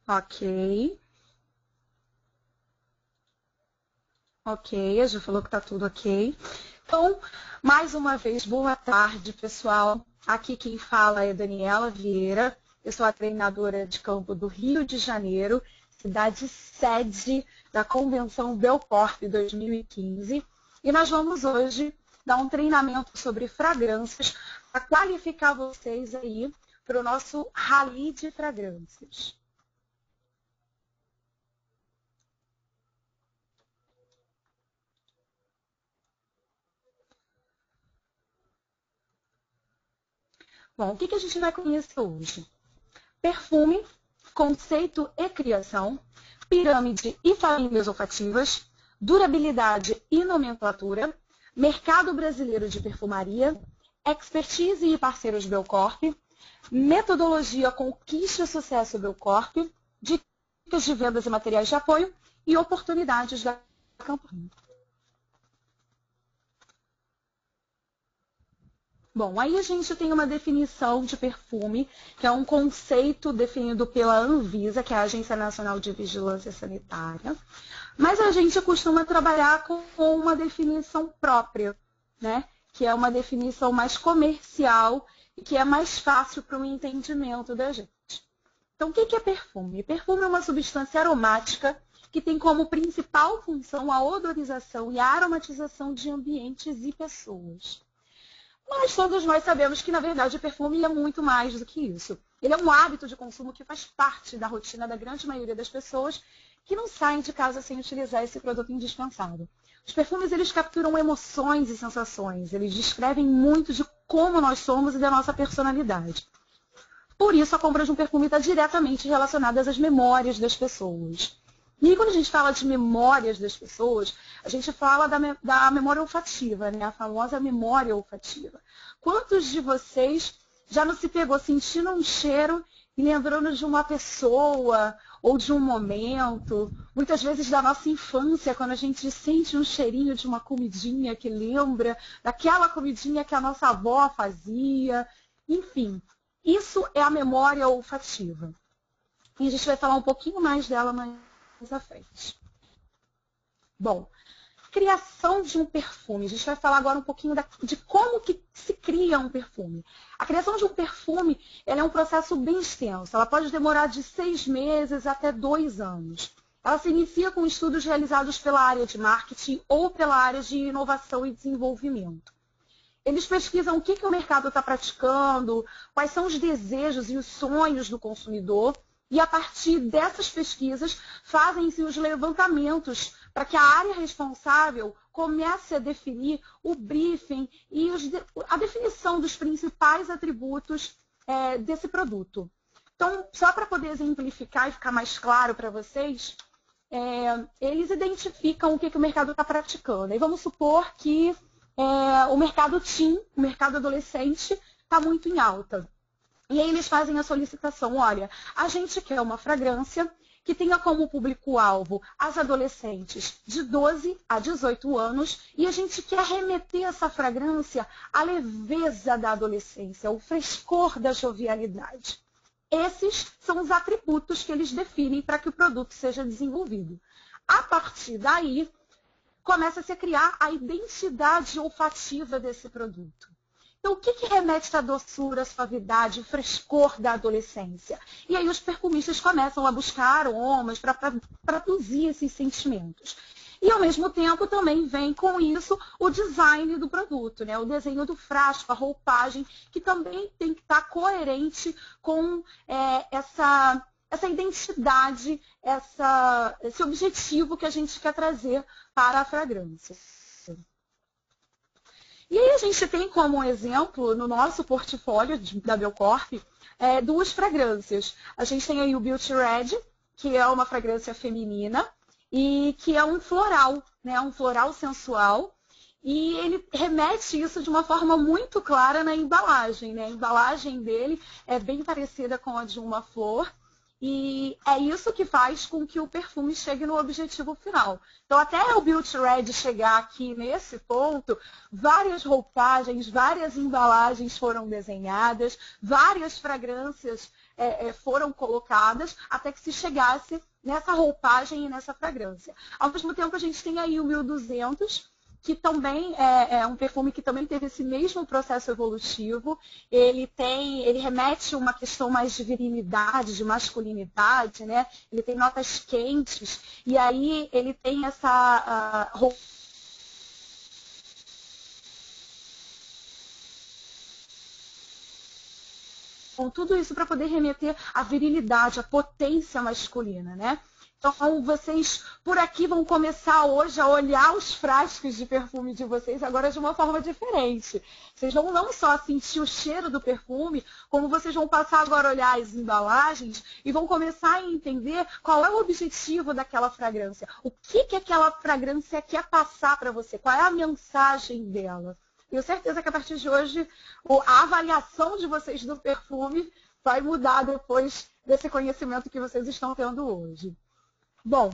Ok. Ok, a Ju falou que tá tudo ok. Então, mais uma vez, boa tarde, pessoal. Aqui quem fala é Daniela Vieira. Eu sou a treinadora de campo do Rio de Janeiro, cidade sede da Convenção Belcorp 2015. E nós vamos hoje dar um treinamento sobre fragrâncias para qualificar vocês aí para o nosso Rally de Fragrâncias. Bom, o que a gente vai conhecer hoje? Perfume, conceito e criação, pirâmide e famílias olfativas, durabilidade e nomenclatura, mercado brasileiro de perfumaria, expertise e parceiros Belcorp, metodologia conquista e sucesso Belcorp, dicas de vendas e materiais de apoio e oportunidades da campanha. Bom, aí a gente tem uma definição de perfume, que é um conceito definido pela Anvisa, que é a Agência Nacional de Vigilância Sanitária, mas a gente costuma trabalhar com uma definição própria, né? Que é uma definição mais comercial e que é mais fácil para o entendimento da gente. Então, o que é perfume? Perfume é uma substância aromática que tem como principal função a odorização e a aromatização de ambientes e pessoas. Mas todos nós sabemos que, na verdade, o perfume é muito mais do que isso. Ele é um hábito de consumo que faz parte da rotina da grande maioria das pessoas que não saem de casa sem utilizar esse produto indispensável. Os perfumes, eles capturam emoções e sensações. Eles descrevem muito de como nós somos e da nossa personalidade. Por isso, a compra de um perfume está diretamente relacionada às memórias das pessoas. E aí, quando a gente fala de memórias das pessoas, a gente fala da memória olfativa, né? A famosa memória olfativa. Quantos de vocês já não se pegou sentindo um cheiro e lembrando de uma pessoa ou de um momento? Muitas vezes da nossa infância, quando a gente sente um cheirinho de uma comidinha que lembra daquela comidinha que a nossa avó fazia. Enfim, isso é a memória olfativa. E a gente vai falar um pouquinho mais dela mais à frente. Bom, criação de um perfume. A gente vai falar agora um pouquinho de como que se cria um perfume. A criação de um perfume ela é um processo bem extenso. Ela pode demorar de 6 meses até 2 anos. Ela se inicia com estudos realizados pela área de marketing ou pela área de inovação e desenvolvimento. Eles pesquisam o que o mercado está praticando, quais são os desejos e os sonhos do consumidor, e a partir dessas pesquisas fazem-se os levantamentos para que a área responsável comece a definir o briefing e a definição dos principais atributos desse produto. Então, só para poder exemplificar e ficar mais claro para vocês, eles identificam o que o mercado está praticando. E vamos supor que o mercado teen, o mercado adolescente, está muito em alta. E aí eles fazem a solicitação, olha, a gente quer uma fragrância que tenha como público-alvo as adolescentes de 12 a 18 anos e a gente quer remeter essa fragrância à leveza da adolescência, ao frescor da jovialidade. Esses são os atributos que eles definem para que o produto seja desenvolvido. A partir daí, começa-se a criar a identidade olfativa desse produto. Então, o que remete à doçura, à suavidade, ao frescor da adolescência? E aí os perfumistas começam a buscar aromas para produzir esses sentimentos. E, ao mesmo tempo, também vem com isso o design do produto, né? O desenho do frasco, a roupagem, que também tem que estar coerente com essa identidade, esse objetivo que a gente quer trazer para a fragrância. E aí a gente tem como exemplo, no nosso portfólio da Belcorp, 2 fragrâncias. A gente tem aí o Beauty Red, que é uma fragrância feminina, e que é um floral, né? Um floral sensual. E ele remete isso de uma forma muito clara na embalagem, né? A embalagem dele é bem parecida com a de uma flor. E é isso que faz com que o perfume chegue no objetivo final. Então, até o Beauty Red chegar aqui nesse ponto, várias roupagens, várias embalagens foram desenhadas, várias fragrâncias foram colocadas até que se chegasse nessa roupagem e nessa fragrância. Ao mesmo tempo, a gente tem aí o 1200, que também é um perfume que também teve esse mesmo processo evolutivo. Ele remete a uma questão mais de virilidade, de masculinidade, né? Ele tem notas quentes, e aí ele tem essa com tudo isso para poder remeter à virilidade, à potência masculina, né? Então, vocês por aqui vão começar hoje a olhar os frascos de perfume de vocês agora de uma forma diferente. Vocês vão não só sentir o cheiro do perfume, como vocês vão passar agora a olhar as embalagens e vão começar a entender qual é o objetivo daquela fragrância. O que aquela fragrância quer passar para você, qual é a mensagem dela. Tenho certeza que a partir de hoje a avaliação de vocês do perfume vai mudar depois desse conhecimento que vocês estão tendo hoje. Bom,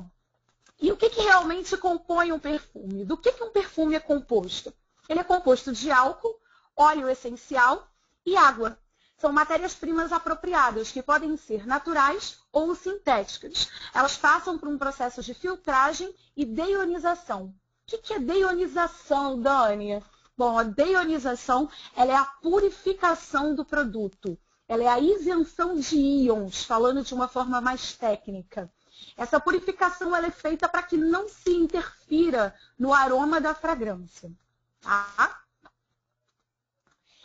e o que realmente compõe um perfume? Do que um perfume é composto? Ele é composto de álcool, óleo essencial e água. São matérias-primas apropriadas, que podem ser naturais ou sintéticas. Elas passam por um processo de filtragem e deionização. O que é deionização, Dani? Bom, a deionização ela é a purificação do produto. Ela é a isenção de íons, falando de uma forma mais técnica. Essa purificação ela é feita para que não se interfira no aroma da fragrância. Tá?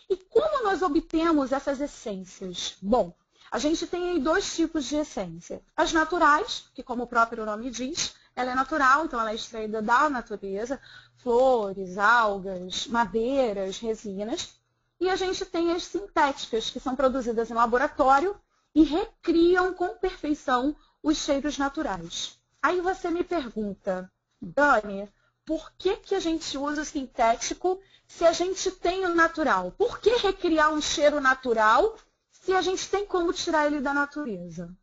E como nós obtemos essas essências? Bom, a gente tem aí dois tipos de essência. As naturais, que como o próprio nome diz, ela é natural, então ela é extraída da natureza, flores, algas, madeiras, resinas. E a gente tem as sintéticas, que são produzidas em laboratório e recriam com perfeição os cheiros naturais. Aí você me pergunta, Dani, por que a gente usa o sintético se a gente tem o natural? Por que recriar um cheiro natural se a gente tem como tirar ele da natureza?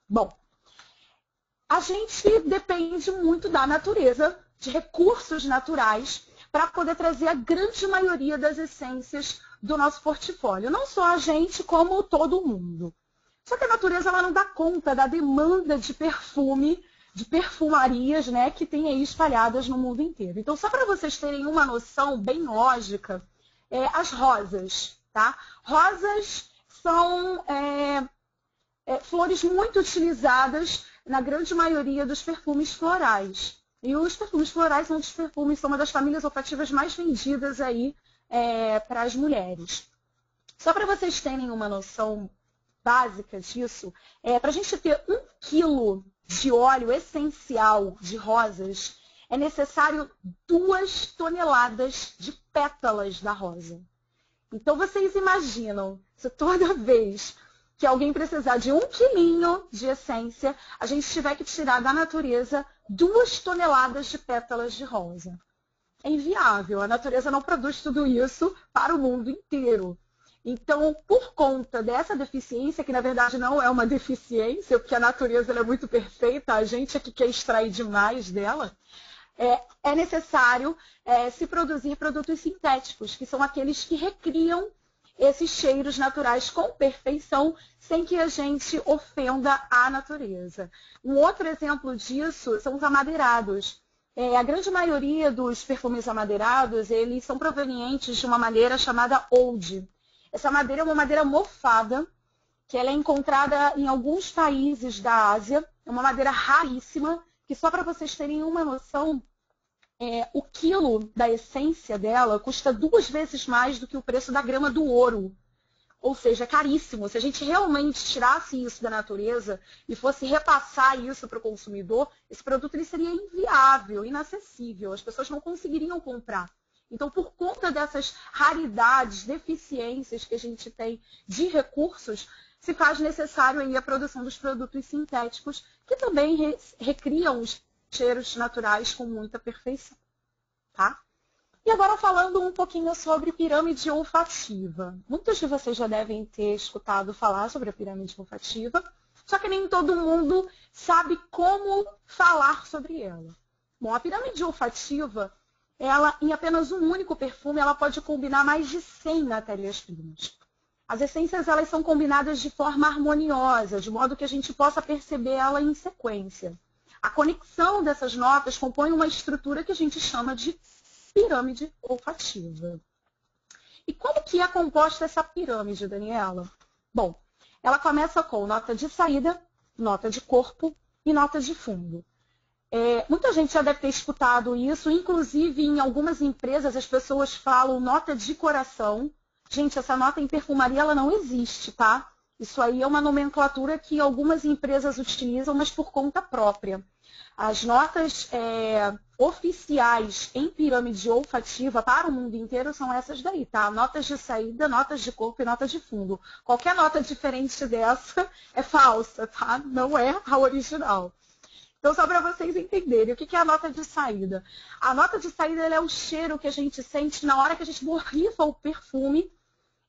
Bom, a gente depende muito da natureza, de recursos naturais, para poder trazer a grande maioria das essências do nosso portfólio. Não só a gente, como todo mundo. Só que a natureza ela não dá conta da demanda de perfume, de perfumarias, né, que tem aí espalhadas no mundo inteiro. Então, só para vocês terem uma noção bem lógica, as rosas. Tá? Rosas são flores muito utilizadas na grande maioria dos perfumes florais. E os perfumes florais são uma das famílias olfativas mais vendidas aí para as mulheres. Só para vocês terem uma noção básica disso, para a gente ter 1 quilo de óleo essencial de rosas, é necessário 2 toneladas de pétalas da rosa. Então, vocês imaginam, se toda vez que alguém precisar de 1 quilinho de essência, a gente tiver que tirar da natureza 2 toneladas de pétalas de rosa. É inviável, a natureza não produz tudo isso para o mundo inteiro. Então, por conta dessa deficiência, que na verdade não é uma deficiência, porque a natureza ela é muito perfeita, a gente é que quer extrair demais dela, é necessário se produzir produtos sintéticos, que são aqueles que recriam esses cheiros naturais com perfeição, sem que a gente ofenda a natureza. Um outro exemplo disso são os amadeirados. A grande maioria dos perfumes amadeirados, eles são provenientes de uma madeira chamada oud. Essa madeira é uma madeira mofada, que ela é encontrada em alguns países da Ásia. É uma madeira raríssima, que só para vocês terem uma noção, o quilo da essência dela custa 2 vezes mais do que o preço da grama do ouro. Ou seja, é caríssimo. Se a gente realmente tirasse isso da natureza e fosse repassar isso para o consumidor, esse produto ele seria inviável, inacessível. As pessoas não conseguiriam comprar. Então, por conta dessas raridades, deficiências que a gente tem de recursos, se faz necessário aí a produção dos produtos sintéticos, que também recriam os cheiros naturais com muita perfeição. Tá? E agora falando um pouquinho sobre pirâmide olfativa. Muitos de vocês já devem ter escutado falar sobre a pirâmide olfativa, só que nem todo mundo sabe como falar sobre ela. Bom, a pirâmide olfativa, ela, em apenas um único perfume, ela pode combinar mais de 100 matérias-primas. As essências elas são combinadas de forma harmoniosa, de modo que a gente possa perceber ela em sequência. A conexão dessas notas compõe uma estrutura que a gente chama de pirâmide olfativa. E como que é composta essa pirâmide, Daniela? Bom, ela começa com nota de saída, nota de corpo e nota de fundo. Muita gente já deve ter escutado isso, inclusive em algumas empresas as pessoas falam nota de coração. Gente, essa nota em perfumaria ela não existe, tá? Isso aí é uma nomenclatura que algumas empresas utilizam, mas por conta própria. As notas oficiais em pirâmide olfativa para o mundo inteiro são essas daí, tá? Notas de saída, notas de corpo e notas de fundo. Qualquer nota diferente dessa é falsa, tá? Não é a original. Então, só para vocês entenderem, o que é a nota de saída? A nota de saída é o cheiro que a gente sente na hora que a gente borrifa o perfume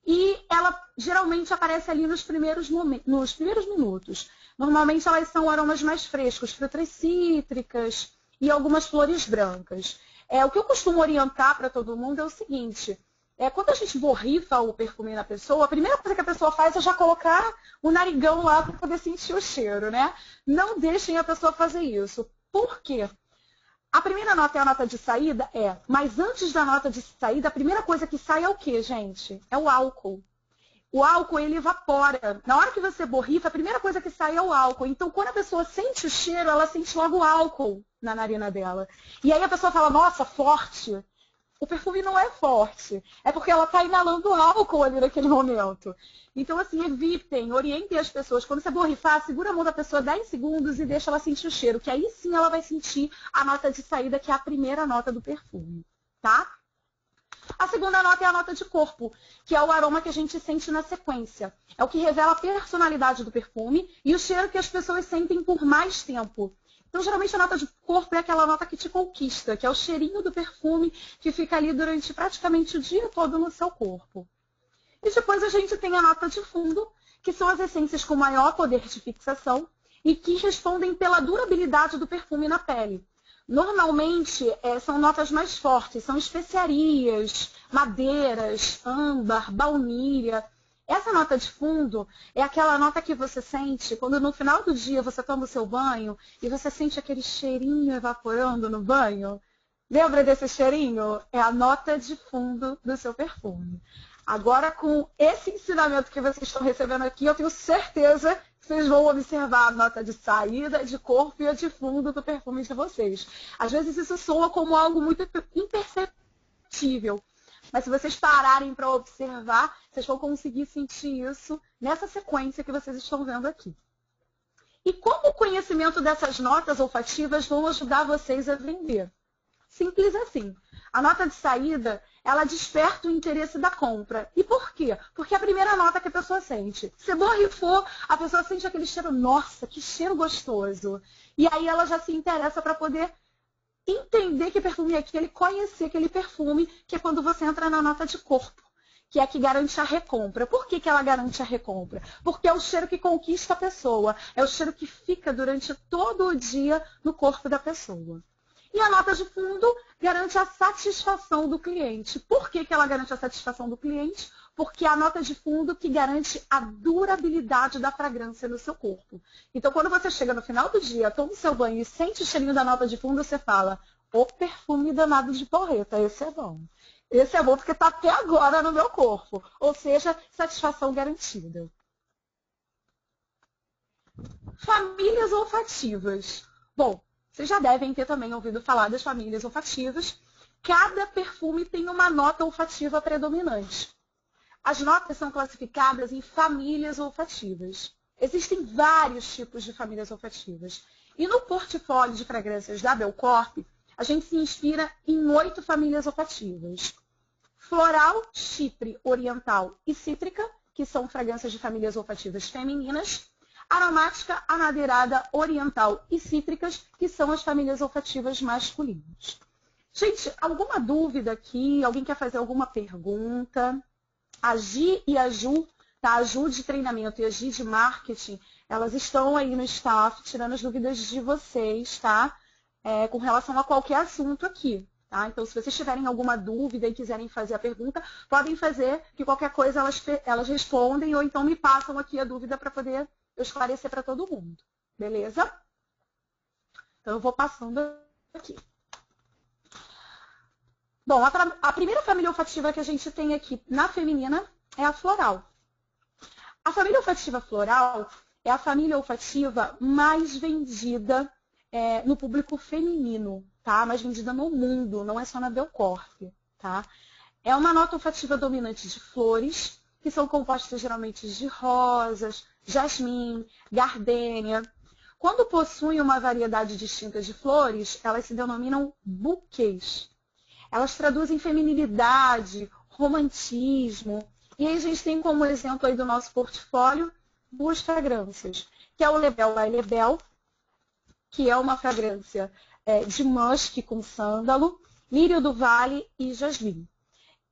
e ela geralmente aparece ali nos primeiros minutos. Normalmente elas são aromas mais frescos, frutas cítricas e algumas flores brancas. O que eu costumo orientar para todo mundo é o seguinte, quando a gente borrifa o perfume na pessoa, a primeira coisa que a pessoa faz é já colocar o narigão lá para poder sentir o cheiro, né? Não deixem a pessoa fazer isso. Por quê? A primeira nota é a nota de saída? Mas antes da nota de saída, a primeira coisa que sai é o quê, gente? É o álcool. O álcool, ele evapora. Na hora que você borrifa, a primeira coisa que sai é o álcool. Então, quando a pessoa sente o cheiro, ela sente logo o álcool na narina dela. E aí a pessoa fala, nossa, forte. O perfume não é forte, é porque ela está inalando álcool ali naquele momento. Então, assim, evitem, orientem as pessoas. Quando você borrifar, segura a mão da pessoa 10 segundos e deixa ela sentir o cheiro, que aí sim ela vai sentir a nota de saída, que é a primeira nota do perfume, tá? A segunda nota é a nota de corpo, que é o aroma que a gente sente na sequência. É o que revela a personalidade do perfume e o cheiro que as pessoas sentem por mais tempo. Então, geralmente, a nota de corpo é aquela nota que te conquista, que é o cheirinho do perfume que fica ali durante praticamente o dia todo no seu corpo. E depois a gente tem a nota de fundo, que são as essências com maior poder de fixação e que respondem pela durabilidade do perfume na pele. Normalmente, são notas mais fortes, são especiarias, madeiras, âmbar, baunilha. Essa nota de fundo é aquela nota que você sente quando no final do dia você toma o seu banho e você sente aquele cheirinho evaporando no banho. Lembra desse cheirinho? É a nota de fundo do seu perfume. Agora, com esse ensinamento que vocês estão recebendo aqui, eu tenho certeza que vocês vão observar a nota de saída, de corpo e a de fundo do perfume de vocês. Às vezes isso soa como algo muito imperceptível. Mas se vocês pararem para observar, vocês vão conseguir sentir isso nessa sequência que vocês estão vendo aqui. E como o conhecimento dessas notas olfativas vão ajudar vocês a vender? Simples assim. A nota de saída, ela desperta o interesse da compra. E por quê? Porque é a primeira nota que a pessoa sente. Você borrifou, a pessoa sente aquele cheiro, nossa, que cheiro gostoso. E aí ela já se interessa para poder entender que perfume é aquele, conhecer aquele perfume, que é quando você entra na nota de corpo, que é a que garante a recompra. Por que ela garante a recompra? Porque é o cheiro que conquista a pessoa, é o cheiro que fica durante todo o dia no corpo da pessoa. E a nota de fundo garante a satisfação do cliente. Por que ela garante a satisfação do cliente? Porque é a nota de fundo que garante a durabilidade da fragrância no seu corpo. Então, quando você chega no final do dia, toma o seu banho e sente o cheirinho da nota de fundo, você fala, o perfume danado de porreta, esse é bom. Esse é bom porque está até agora no meu corpo. Ou seja, satisfação garantida. Famílias olfativas. Bom, vocês já devem ter também ouvido falar das famílias olfativas. Cada perfume tem uma nota olfativa predominante. As notas são classificadas em famílias olfativas. Existem vários tipos de famílias olfativas. E no portfólio de fragrâncias da Belcorp, a gente se inspira em 8 famílias olfativas. Floral, Chipre, Oriental e Cítrica, que são fragrâncias de famílias olfativas femininas. Aromática, Amadeirada, Oriental e Cítricas, que são as famílias olfativas masculinas. Gente, alguma dúvida aqui? Alguém quer fazer alguma pergunta? A Gi e a Ju, tá? A Ju de treinamento e a Gi de marketing, elas estão aí no staff tirando as dúvidas de vocês, tá? Com relação a qualquer assunto aqui. Tá? Então, se vocês tiverem alguma dúvida e quiserem fazer a pergunta, podem fazer, que qualquer coisa elas respondem ou então me passam aqui a dúvida para poder eu esclarecer para todo mundo. Beleza? Então, eu vou passando aqui. Bom, a primeira família olfativa que a gente tem aqui na feminina é a floral. A família olfativa floral é a família olfativa mais vendida no público feminino, tá? Mais vendida no mundo, não é só na Belcorp, tá? É uma nota olfativa dominante de flores, que são compostas geralmente de rosas, jasmim, gardênia. Quando possuem uma variedade distinta de flores, elas se denominam buquês. Elas traduzem feminilidade, romantismo. E aí a gente tem como exemplo aí do nosso portfólio 2 fragrâncias, que é o Lebel by Lebel, que é uma fragrância de musk com sândalo, lírio do vale e jasmim.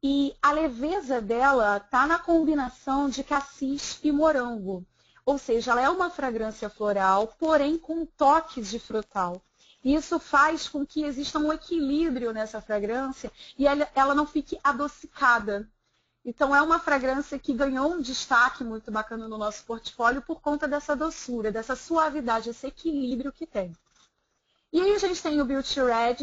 E a leveza dela está na combinação de cassis e morango. Ou seja, ela é uma fragrância floral, porém com toques de frutal. Isso faz com que exista um equilíbrio nessa fragrância e ela não fique adocicada. Então, é uma fragrância que ganhou um destaque muito bacana no nosso portfólio por conta dessa doçura, dessa suavidade, esse equilíbrio que tem. E aí a gente tem o Beauty Red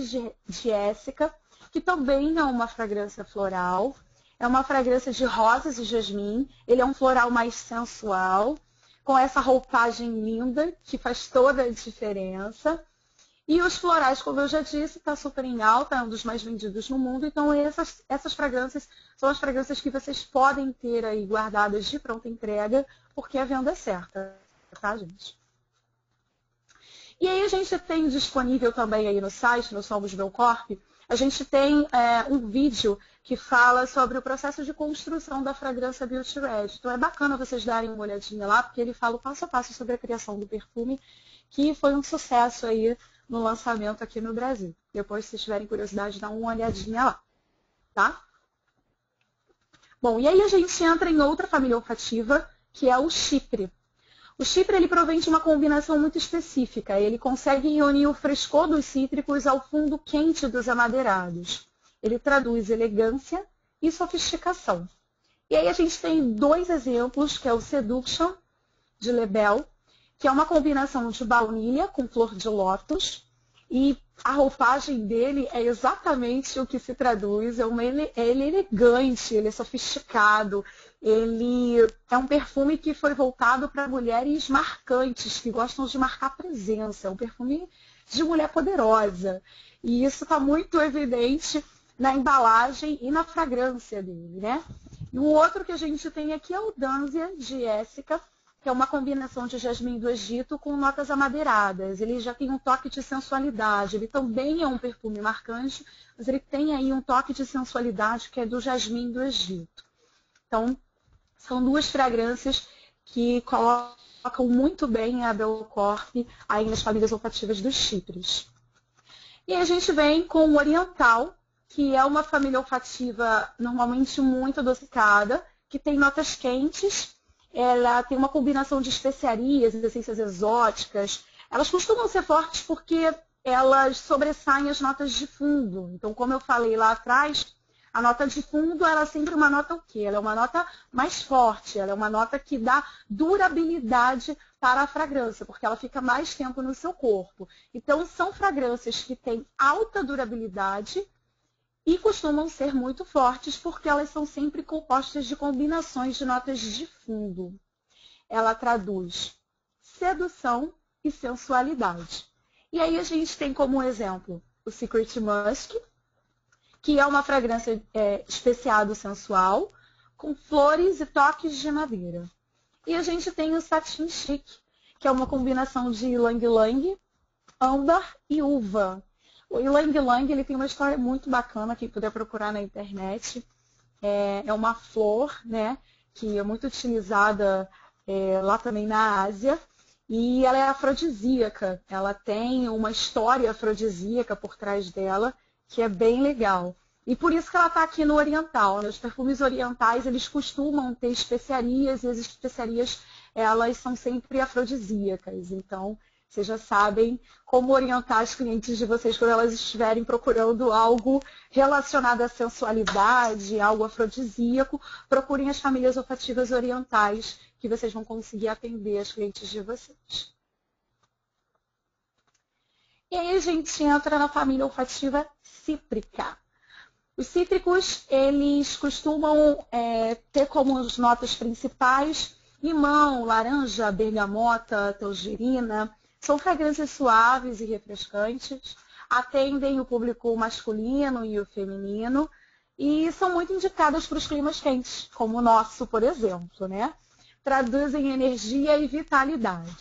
de Essica, que também é uma fragrância floral. É uma fragrância de rosas e jasmim. Ele é um floral mais sensual, com essa roupagem linda, que faz toda a diferença. E os florais, como eu já disse, está super em alta, é um dos mais vendidos no mundo. Então, essas fragrâncias são as fragrâncias que vocês podem ter aí guardadas de pronta entrega, porque a venda é certa, tá, gente? E aí a gente tem disponível também aí no site, no Somos Belcorp, a gente tem um vídeo que fala sobre o processo de construção da fragrância Beauty Red. Então, é bacana vocês darem uma olhadinha lá, porque ele fala o passo a passo sobre a criação do perfume, que foi um sucesso aí no lançamento aqui no Brasil. Depois, se tiverem curiosidade, dá uma olhadinha lá, tá? Bom, e aí a gente entra em outra família olfativa, que é o Chypre. O Chypre, ele provém de uma combinação muito específica. Ele consegue unir o frescor dos cítricos ao fundo quente dos amadeirados. Ele traduz elegância e sofisticação. E aí a gente tem 2 exemplos, que é o Seduction, de Lebel, que é uma combinação de baunilha com flor de lótus, e a roupagem dele é exatamente o que se traduz, ele é elegante, ele é sofisticado, ele é um perfume que foi voltado para mulheres marcantes, que gostam de marcar presença, é um perfume de mulher poderosa, e isso está muito evidente na embalagem e na fragrância dele, né? E o outro que a gente tem aqui é o Danzia, de Essica, que é uma combinação de jasmim do Egito com notas amadeiradas. Ele já tem um toque de sensualidade. Ele também é um perfume marcante, mas ele tem aí um toque de sensualidade que é do jasmim do Egito. Então, são 2 fragrâncias que colocam muito bem a Belcorp aí nas famílias olfativas dos Chypres. E a gente vem com o Oriental, que é uma família olfativa normalmente muito adocicada, que tem notas quentes. Ela tem uma combinação de especiarias, essências exóticas. Elas costumam ser fortes porque elas sobressaem as notas de fundo. Então, como eu falei lá atrás, a nota de fundo ela é sempre uma nota o quê? Ela é uma nota mais forte, ela é uma nota que dá durabilidade para a fragrância, porque ela fica mais tempo no seu corpo. Então, são fragrâncias que têm alta durabilidade e costumam ser muito fortes porque elas são sempre compostas de combinações de notas de fundo. Ela traduz sedução e sensualidade. E aí a gente tem como exemplo o Secret Musk, que é uma fragrância especiado sensual, com flores e toques de madeira. E a gente tem o Satin Chic, que é uma combinação de Ylang Ylang, âmbar e uva. O Ylang Ylang ele tem uma história muito bacana, quem puder procurar na internet. É uma flor, né, que é muito utilizada lá também na Ásia. E ela é afrodisíaca. Ela tem uma história afrodisíaca por trás dela, que é bem legal. E por isso que ela está aqui no oriental. Né? Os perfumes orientais, eles costumam ter especiarias, e as especiarias, elas são sempre afrodisíacas. Então, Vocês já sabem como orientar as clientes de vocês quando elas estiverem procurando algo relacionado à sensualidade, algo afrodisíaco. Procurem as famílias olfativas orientais, que vocês vão conseguir atender as clientes de vocês. E aí a gente entra na família olfativa cítrica. Os cítricos, eles costumam ter como as notas principais limão, laranja, bergamota, tangerina. São fragrâncias suaves e refrescantes, atendem o público masculino e o feminino e são muito indicadas para os climas quentes, como o nosso, por exemplo, né? Traduzem energia e vitalidade.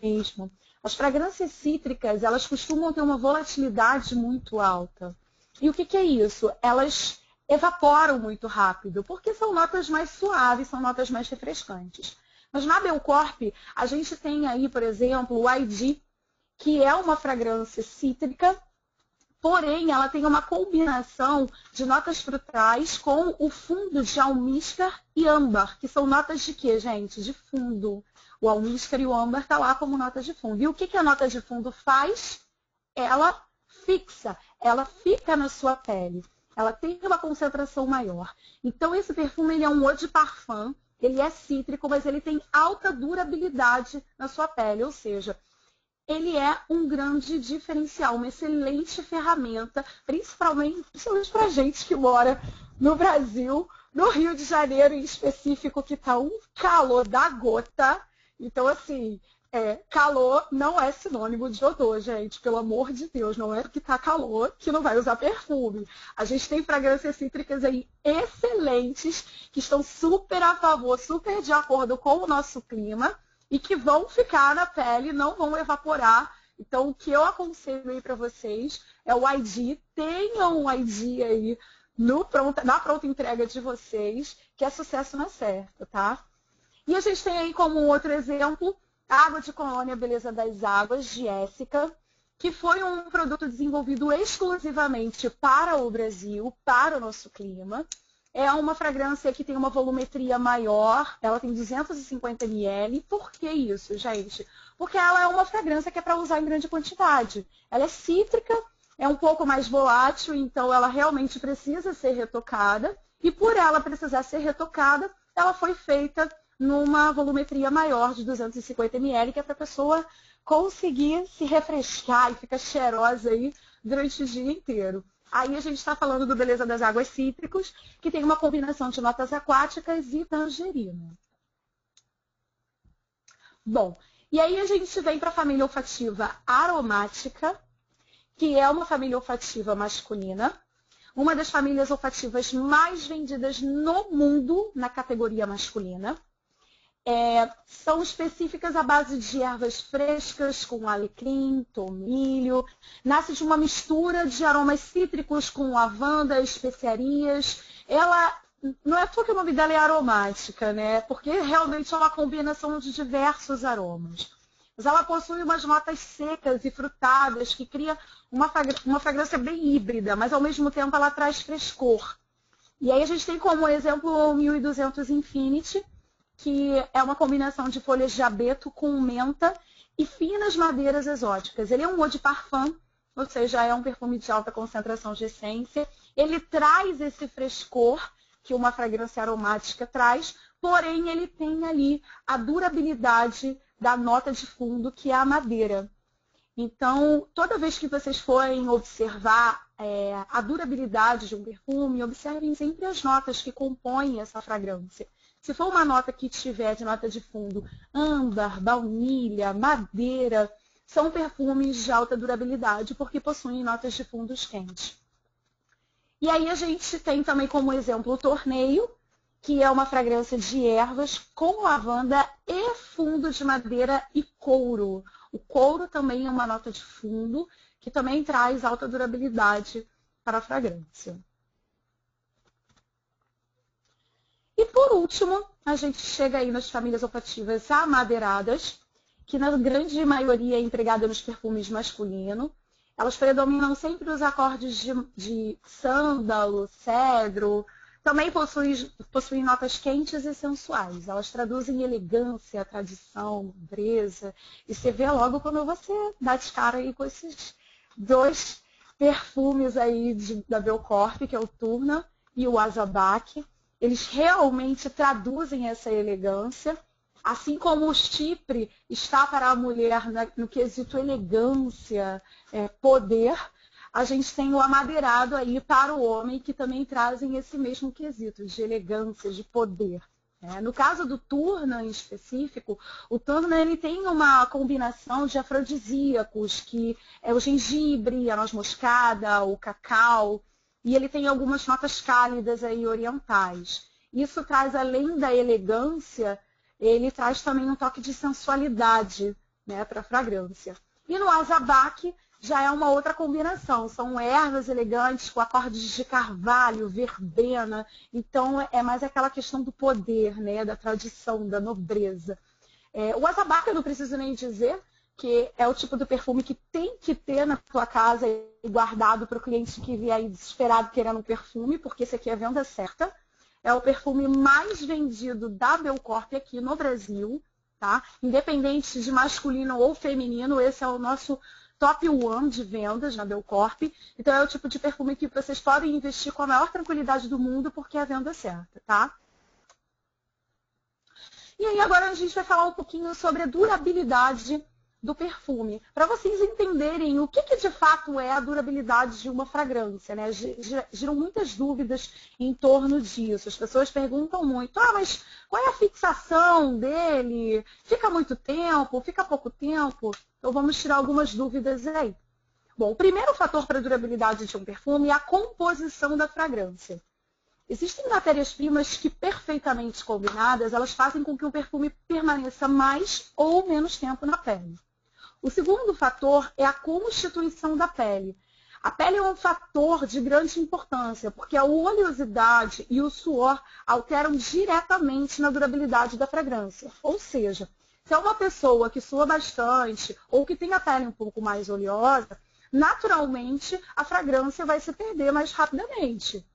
Mesmo. As fragrâncias cítricas, elas costumam ter uma volatilidade muito alta. E o que é isso? Elas evaporam muito rápido, porque são notas mais suaves, são notas mais refrescantes. Mas na Belcorp, a gente tem aí, por exemplo, o ID, que é uma fragrância cítrica, porém ela tem uma combinação de notas frutais com o fundo de almíscar e âmbar, que são notas de quê, gente? De fundo. O almíscar e o âmbar estão lá como notas de fundo. E o que a nota de fundo faz? Ela fixa, ela fica na sua pele. Ela tem uma concentração maior. Então, esse perfume ele é um eau de parfum, ele é cítrico, mas ele tem alta durabilidade na sua pele. Ou seja, ele é um grande diferencial, uma excelente ferramenta, principalmente para a gente que mora no Brasil, no Rio de Janeiro em específico, que está um calor da gota. Então, assim, calor não é sinônimo de odor, gente. Pelo amor de Deus, não é porque tá calor que não vai usar perfume. A gente tem fragrâncias cítricas aí excelentes, que estão super a favor, super de acordo com o nosso clima e que vão ficar na pele, não vão evaporar. Então, o que eu aconselho aí para vocês é o ID. Tenham um ID aí na pronta entrega de vocês, que é sucesso na certa, tá? E a gente tem aí como outro exemplo a água de colônia Beleza das Águas, Jéssica, que foi um produto desenvolvido exclusivamente para o Brasil, para o nosso clima. É uma fragrância que tem uma volumetria maior, ela tem 250 ml. Por que isso, gente? Porque ela é uma fragrância que é para usar em grande quantidade. Ela é cítrica, é um pouco mais volátil, então ela realmente precisa ser retocada. E por ela precisar ser retocada, ela foi feita numa volumetria maior de 250 ml, que é para a pessoa conseguir se refrescar e ficar cheirosa aí durante o dia inteiro. Aí a gente está falando do Beleza das Águas Cítricos, que tem uma combinação de notas aquáticas e tangerina. Bom, e aí a gente vem para a família olfativa aromática, que é uma família olfativa masculina, uma das famílias olfativas mais vendidas no mundo na categoria masculina. São específicas à base de ervas frescas, com alecrim, tomilho. Nasce de uma mistura de aromas cítricos com lavanda, especiarias. Ela, não é porque o nome dela é aromática, né? Porque realmente é uma combinação de diversos aromas. Mas ela possui umas notas secas e frutadas, que cria uma fragrância bem híbrida, mas ao mesmo tempo ela traz frescor. E aí a gente tem como exemplo o 1200 Infinity, que é uma combinação de folhas de abeto com menta e finas madeiras exóticas. Ele é um eau de parfum, ou seja, é um perfume de alta concentração de essência. Ele traz esse frescor que uma fragrância aromática traz, porém ele tem ali a durabilidade da nota de fundo, que é a madeira. Então, toda vez que vocês forem observar a durabilidade de um perfume, observem sempre as notas que compõem essa fragrância. Se for uma nota que tiver de nota de fundo âmbar, baunilha, madeira, são perfumes de alta durabilidade porque possuem notas de fundos quentes. E aí a gente tem também como exemplo o Torneio, que é uma fragrância de ervas com lavanda e fundo de madeira e couro. O couro também é uma nota de fundo que também traz alta durabilidade para a fragrância. E por último, a gente chega aí nas famílias olfativas amadeiradas, que na grande maioria é empregada nos perfumes masculinos. Elas predominam sempre os acordes de sândalo, cedro, Também possuem notas quentes e sensuais. Elas traduzem elegância, tradição, nobreza. E você vê logo quando você dá de cara aí com esses dois perfumes aí da Belcorp, que é o Turna e o Azabak. Eles realmente traduzem essa elegância. Assim como o Chipre está para a mulher no quesito elegância, poder, a gente tem o amadeirado aí para o homem, que também trazem esse mesmo quesito de elegância, de poder. No caso do Turna em específico, o Turna ele tem uma combinação de afrodisíacos, que é o gengibre, a noz moscada, o cacau, e ele tem algumas notas cálidas aí orientais. Isso traz, além da elegância, ele traz também um toque de sensualidade, né, para a fragrância. E no Azabak já é uma outra combinação, são ervas elegantes com acordes de carvalho, verbena, então é mais aquela questão do poder, né, da tradição, da nobreza. O Azabak eu não preciso nem dizer que é o tipo do perfume que tem que ter na tua casa e guardado para o cliente que vier aí desesperado querendo um perfume, porque esse aqui é a venda certa. É o perfume mais vendido da Belcorp aqui no Brasil, tá? Independente de masculino ou feminino, esse é o nosso top 1 de vendas na Belcorp. Então é o tipo de perfume que vocês podem investir com a maior tranquilidade do mundo, porque é a venda certa, tá? E aí agora a gente vai falar um pouquinho sobre a durabilidade do perfume, para vocês entenderem o que de fato é a durabilidade de uma fragrância, né? Giram muitas dúvidas em torno disso. As pessoas perguntam muito, mas qual é a fixação dele? Fica muito tempo? Fica pouco tempo? Então vamos tirar algumas dúvidas aí. Bom, o primeiro fator para a durabilidade de um perfume é a composição da fragrância. Existem matérias-primas que, perfeitamente combinadas, elas fazem com que o perfume permaneça mais ou menos tempo na pele. O segundo fator é a constituição da pele. A pele é um fator de grande importância, porque a oleosidade e o suor alteram diretamente na durabilidade da fragrância. Ou seja, se é uma pessoa que sua bastante ou que tem a pele um pouco mais oleosa, naturalmente a fragrância vai se perder mais rapidamente.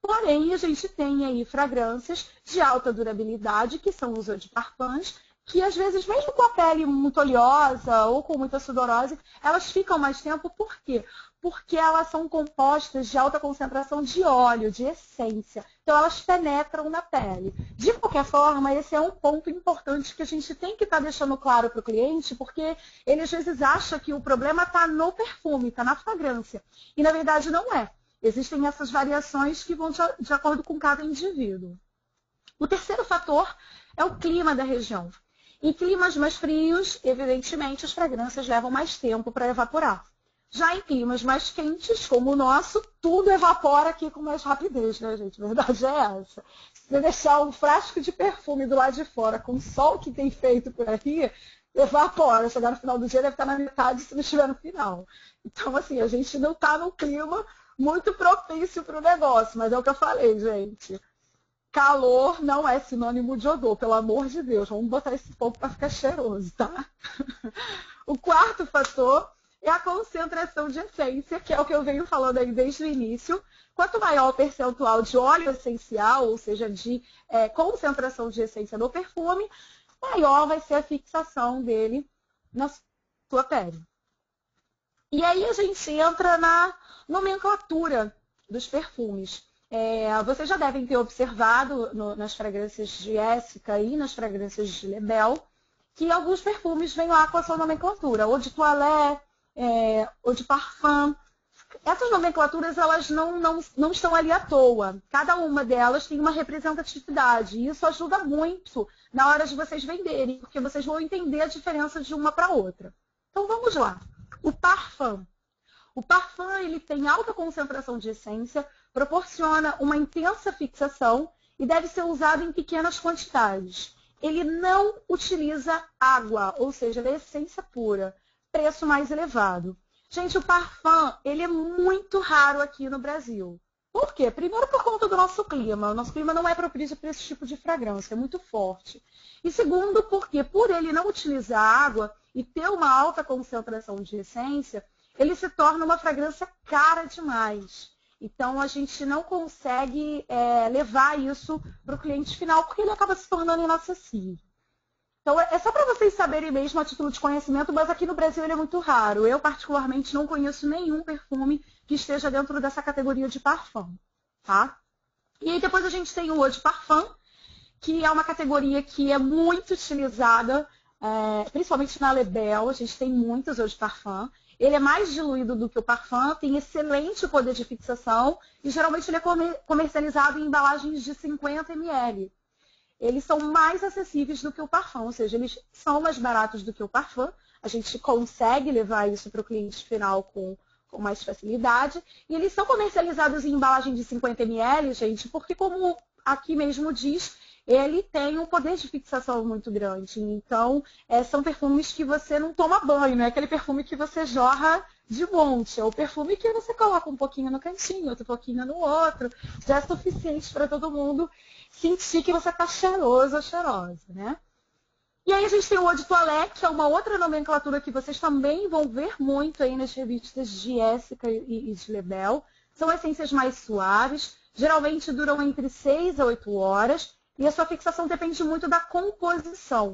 Porém, a gente tem aí fragrâncias de alta durabilidade, que são os eau de parfums, que às vezes, mesmo com a pele muito oleosa ou com muita sudorose, elas ficam mais tempo. Por quê? Porque elas são compostas de alta concentração de óleo, de essência. Então, elas penetram na pele. De qualquer forma, esse é um ponto importante que a gente tem que estar deixando claro para o cliente, porque ele às vezes acha que o problema está no perfume, está na fragrância. E, na verdade, não é. Existem essas variações que vão de acordo com cada indivíduo. O terceiro fator é o clima da região. Em climas mais frios, evidentemente, as fragrâncias levam mais tempo para evaporar. Já em climas mais quentes, como o nosso, tudo evapora aqui com mais rapidez, né, gente? A verdade é essa. Se você deixar um frasco de perfume do lado de fora com o sol que tem feito por aqui, evapora. Chegar no final do dia deve estar na metade se não estiver no final. Então, assim, a gente não está num clima muito propício para o negócio, mas é o que eu falei, gente. Calor não é sinônimo de odor, pelo amor de Deus. Vamos botar esse ponto para ficar cheiroso, tá? O quarto fator é a concentração de essência, que é o que eu venho falando aí desde o início. Quanto maior o percentual de óleo essencial, ou seja, de concentração de essência no perfume, maior vai ser a fixação dele na sua pele. E aí a gente entra na nomenclatura dos perfumes. Vocês já devem ter observado nas fragrâncias de Essica e nas fragrâncias de Lebel que alguns perfumes vêm lá com a sua nomenclatura, ou de toilette, ou de parfum. Essas nomenclaturas elas não estão ali à toa. Cada uma delas tem uma representatividade e isso ajuda muito na hora de vocês venderem, porque vocês vão entender a diferença de uma para outra. Então vamos lá. O parfum. O parfum ele tem alta concentração de essência, proporciona uma intensa fixação e deve ser usado em pequenas quantidades. Ele não utiliza água, ou seja, ele é essência pura, preço mais elevado. Gente, o parfum ele é muito raro aqui no Brasil. Por quê? Primeiro por conta do nosso clima. O nosso clima não é propício para esse tipo de fragrância, é muito forte. E segundo, porque por ele não utilizar água e ter uma alta concentração de essência, ele se torna uma fragrância cara demais. Então, a gente não consegue levar isso para o cliente final, porque ele acaba se tornando inacessível. Então, é só para vocês saberem mesmo a título de conhecimento, mas aqui no Brasil ele é muito raro. Eu, particularmente, não conheço nenhum perfume que esteja dentro dessa categoria de parfum, tá? E aí depois a gente tem o eau de parfum, que é uma categoria que é muito utilizada, principalmente na Lebel. A gente tem muitos eau de parfum. Ele é mais diluído do que o parfum, tem excelente poder de fixação e geralmente ele é comercializado em embalagens de 50 ml. Eles são mais acessíveis do que o parfum, ou seja, eles são mais baratos do que o parfum. A gente consegue levar isso para o cliente final com mais facilidade. E eles são comercializados em embalagem de 50 ml, gente, porque como aqui mesmo diz, ele tem um poder de fixação muito grande. Então, são perfumes que você não toma banho, não é aquele perfume que você jorra de monte. É o perfume que você coloca um pouquinho no cantinho, outro pouquinho no outro. Já é suficiente para todo mundo sentir que você está cheiroso ou cheirosa, né? E aí a gente tem o eau de toilette, que é uma outra nomenclatura que vocês também vão ver muito aí nas revistas de Essica e de Lebel. São essências mais suaves, geralmente duram entre 6 a 8 horas, e a sua fixação depende muito da composição.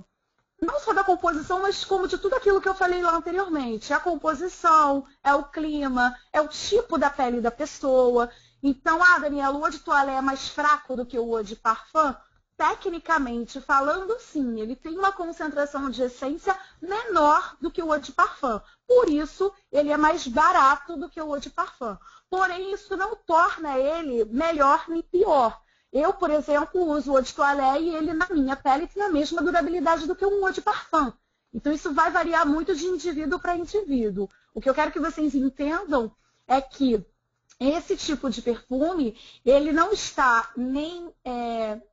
Não só da composição, mas como de tudo aquilo que eu falei lá anteriormente. A composição, é o clima, é o tipo da pele da pessoa. Então, Daniela, o eau de toilette é mais fraco do que o eau de parfum? Tecnicamente falando, sim, ele tem uma concentração de essência menor do que o eau de parfum. Por isso, ele é mais barato do que o eau de parfum. Porém, isso não torna ele melhor nem pior. Eu, por exemplo, uso o eau de toilette e ele na minha pele tem a mesma durabilidade do que um eau de parfum. Então, isso vai variar muito de indivíduo para indivíduo. O que eu quero que vocês entendam é que esse tipo de perfume, ele não está nem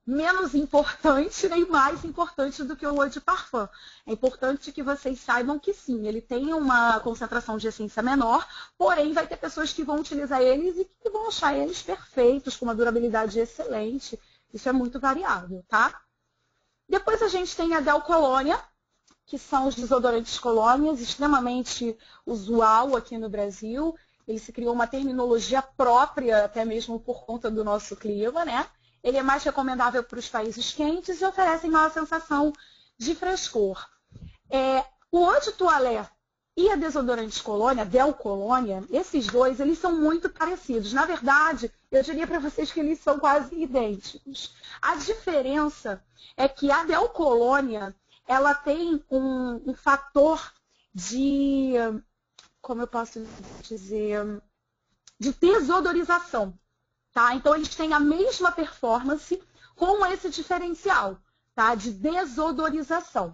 menos importante, nem mais importante do que o eau de parfum. É importante que vocês saibam que sim, ele tem uma concentração de essência menor, porém vai ter pessoas que vão utilizar eles e que vão achar eles perfeitos, com uma durabilidade excelente. Isso é muito variável, tá? Depois a gente tem a Del Colônia, que são os desodorantes colônias, extremamente usual aqui no Brasil. Ele se criou uma terminologia própria, até mesmo por conta do nosso clima, né? Ele é mais recomendável para os países quentes e oferece maior sensação de frescor. O eau de toilette e a desodorante colônia, Del Colônia, esses dois, eles são muito parecidos. Na verdade, eu diria para vocês que eles são quase idênticos. A diferença é que a Del Colônia, ela tem um fator de, como eu posso dizer, de desodorização, tá? Então, eles têm a mesma performance com esse diferencial, tá? De desodorização.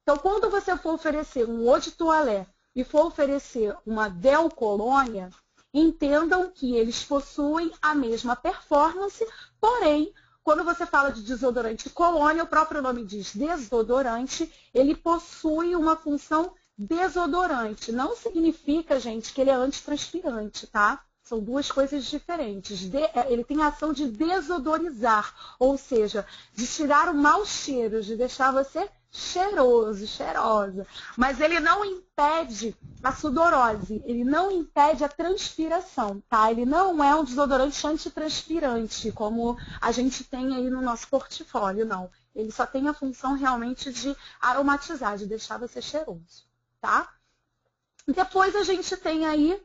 Então, quando você for oferecer um eau de toilette e for oferecer uma Del Colônia, entendam que eles possuem a mesma performance, porém, quando você fala de desodorante colônia, o próprio nome diz desodorante, ele possui uma função desodorante. Não significa, gente, que ele é antitranspirante, tá? São duas coisas diferentes. Ele tem a ação de desodorizar, ou seja, de tirar o mau cheiro, de deixar você cheiroso, cheirosa. Mas ele não impede a sudorose, ele não impede a transpiração, tá? Ele não é um desodorante antitranspirante, como a gente tem aí no nosso portfólio, não. Ele só tem a função realmente de aromatizar, de deixar você cheiroso, tá? Depois a gente tem aí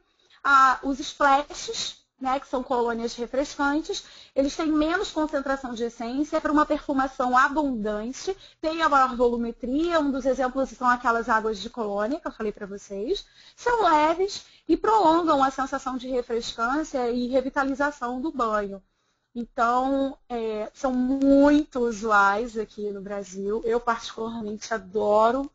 os splashes, né, que são colônias refrescantes. Eles têm menos concentração de essência para uma perfumação abundante, tem a maior volumetria. Um dos exemplos são aquelas águas de colônia que eu falei para vocês. São leves e prolongam a sensação de refrescância e revitalização do banho. Então, são muito usuais aqui no Brasil. Eu, particularmente, adoro,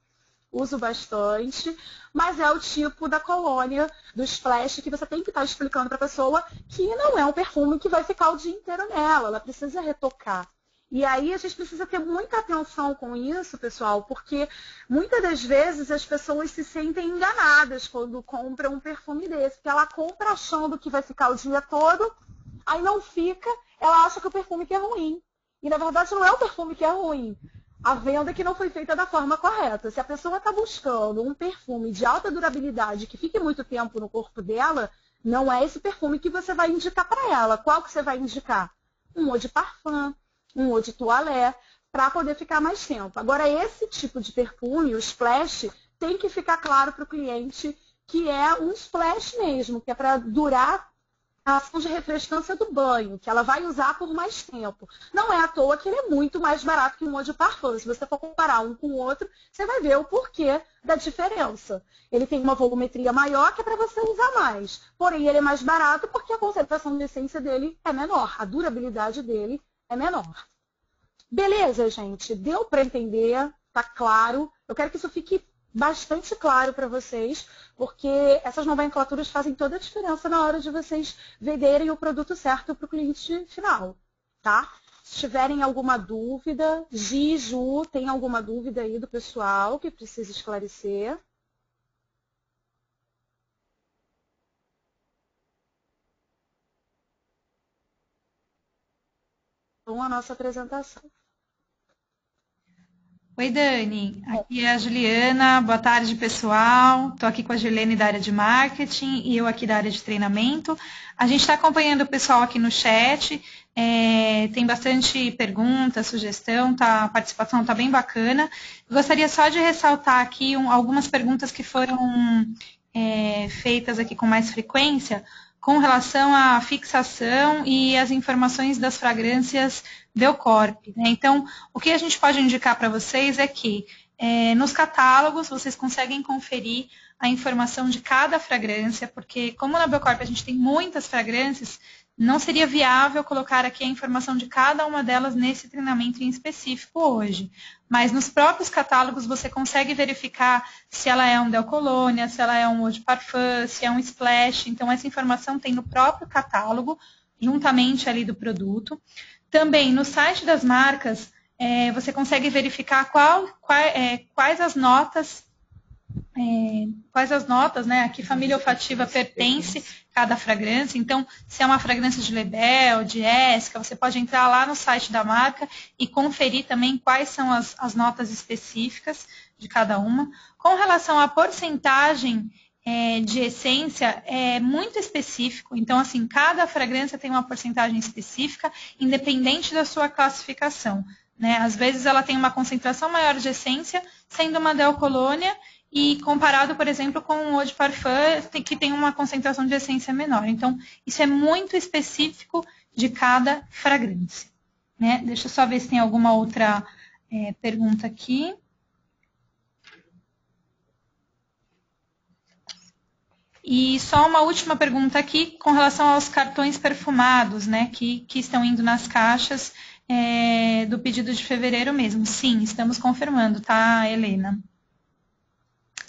uso bastante, mas é o tipo da colônia, do splash, que você tem que estar explicando para a pessoa que não é um perfume que vai ficar o dia inteiro nela, ela precisa retocar. E aí a gente precisa ter muita atenção com isso, pessoal, porque muitas das vezes as pessoas se sentem enganadas quando compram um perfume desse, porque ela compra achando que vai ficar o dia todo, aí não fica, ela acha que o perfume que é ruim. E na verdade não é o perfume que é ruim. A venda que não foi feita da forma correta. Se a pessoa está buscando um perfume de alta durabilidade que fique muito tempo no corpo dela, não é esse perfume que você vai indicar para ela. Qual que você vai indicar? Um eau de parfum, um eau de toilette, para poder ficar mais tempo. Agora, esse tipo de perfume, o splash, tem que ficar claro para o cliente que é um splash mesmo, que é para durar a ação de refrescância do banho, que ela vai usar por mais tempo. Não é à toa que ele é muito mais barato que um eau de parfum. Se você for comparar um com o outro, você vai ver o porquê da diferença. Ele tem uma volumetria maior, que é para você usar mais. Porém, ele é mais barato porque a concentração de essência dele é menor, a durabilidade dele é menor. Beleza, gente? Deu para entender? Tá claro? Eu quero que isso fique bastante claro para vocês, porque essas nomenclaturas fazem toda a diferença na hora de vocês venderem o produto certo para o cliente final, tá? Se tiverem alguma dúvida, Gi, Ju, tem alguma dúvida aí do pessoal que precisa esclarecer? Então, a nossa apresentação. Oi, Dani. Aqui é a Juliana. Boa tarde, pessoal. Estou aqui com a Juliane da área de marketing e eu aqui da área de treinamento. A gente está acompanhando o pessoal aqui no chat. Tem bastante pergunta, sugestão, a participação está bem bacana. Gostaria só de ressaltar aqui algumas perguntas que foram feitas aqui com mais frequência com relação à fixação e as informações das fragrâncias Belcorp, né? Então, o que a gente pode indicar para vocês é que nos catálogos vocês conseguem conferir a informação de cada fragrância, porque como na Belcorp a gente tem muitas fragrâncias, não seria viável colocar aqui a informação de cada uma delas nesse treinamento em específico hoje. Mas nos próprios catálogos você consegue verificar se ela é um Del Colônia, se ela é um eau de parfum, se é um splash. Então, essa informação tem no próprio catálogo, juntamente ali do produto. Também no site das marcas, você consegue verificar quais as notas, né, a que família olfativa pertence cada fragrância. Então, se é uma fragrância de Lebel, de Esca, você pode entrar lá no site da marca e conferir também quais são as notas específicas de cada uma. Com relação à porcentagem de essência, é muito específico. Então, assim, cada fragrância tem uma porcentagem específica, independente da sua classificação, né? Às vezes ela tem uma concentração maior de essência, sendo uma Del Colônia, e comparado, por exemplo, com o eau de parfum, que tem uma concentração de essência menor. Então, isso é muito específico de cada fragrância, né? Deixa eu só ver se tem alguma outra pergunta aqui. E só uma última pergunta aqui com relação aos cartões perfumados, né, que estão indo nas caixas do pedido de fevereiro mesmo. Sim, estamos confirmando, tá, Helena?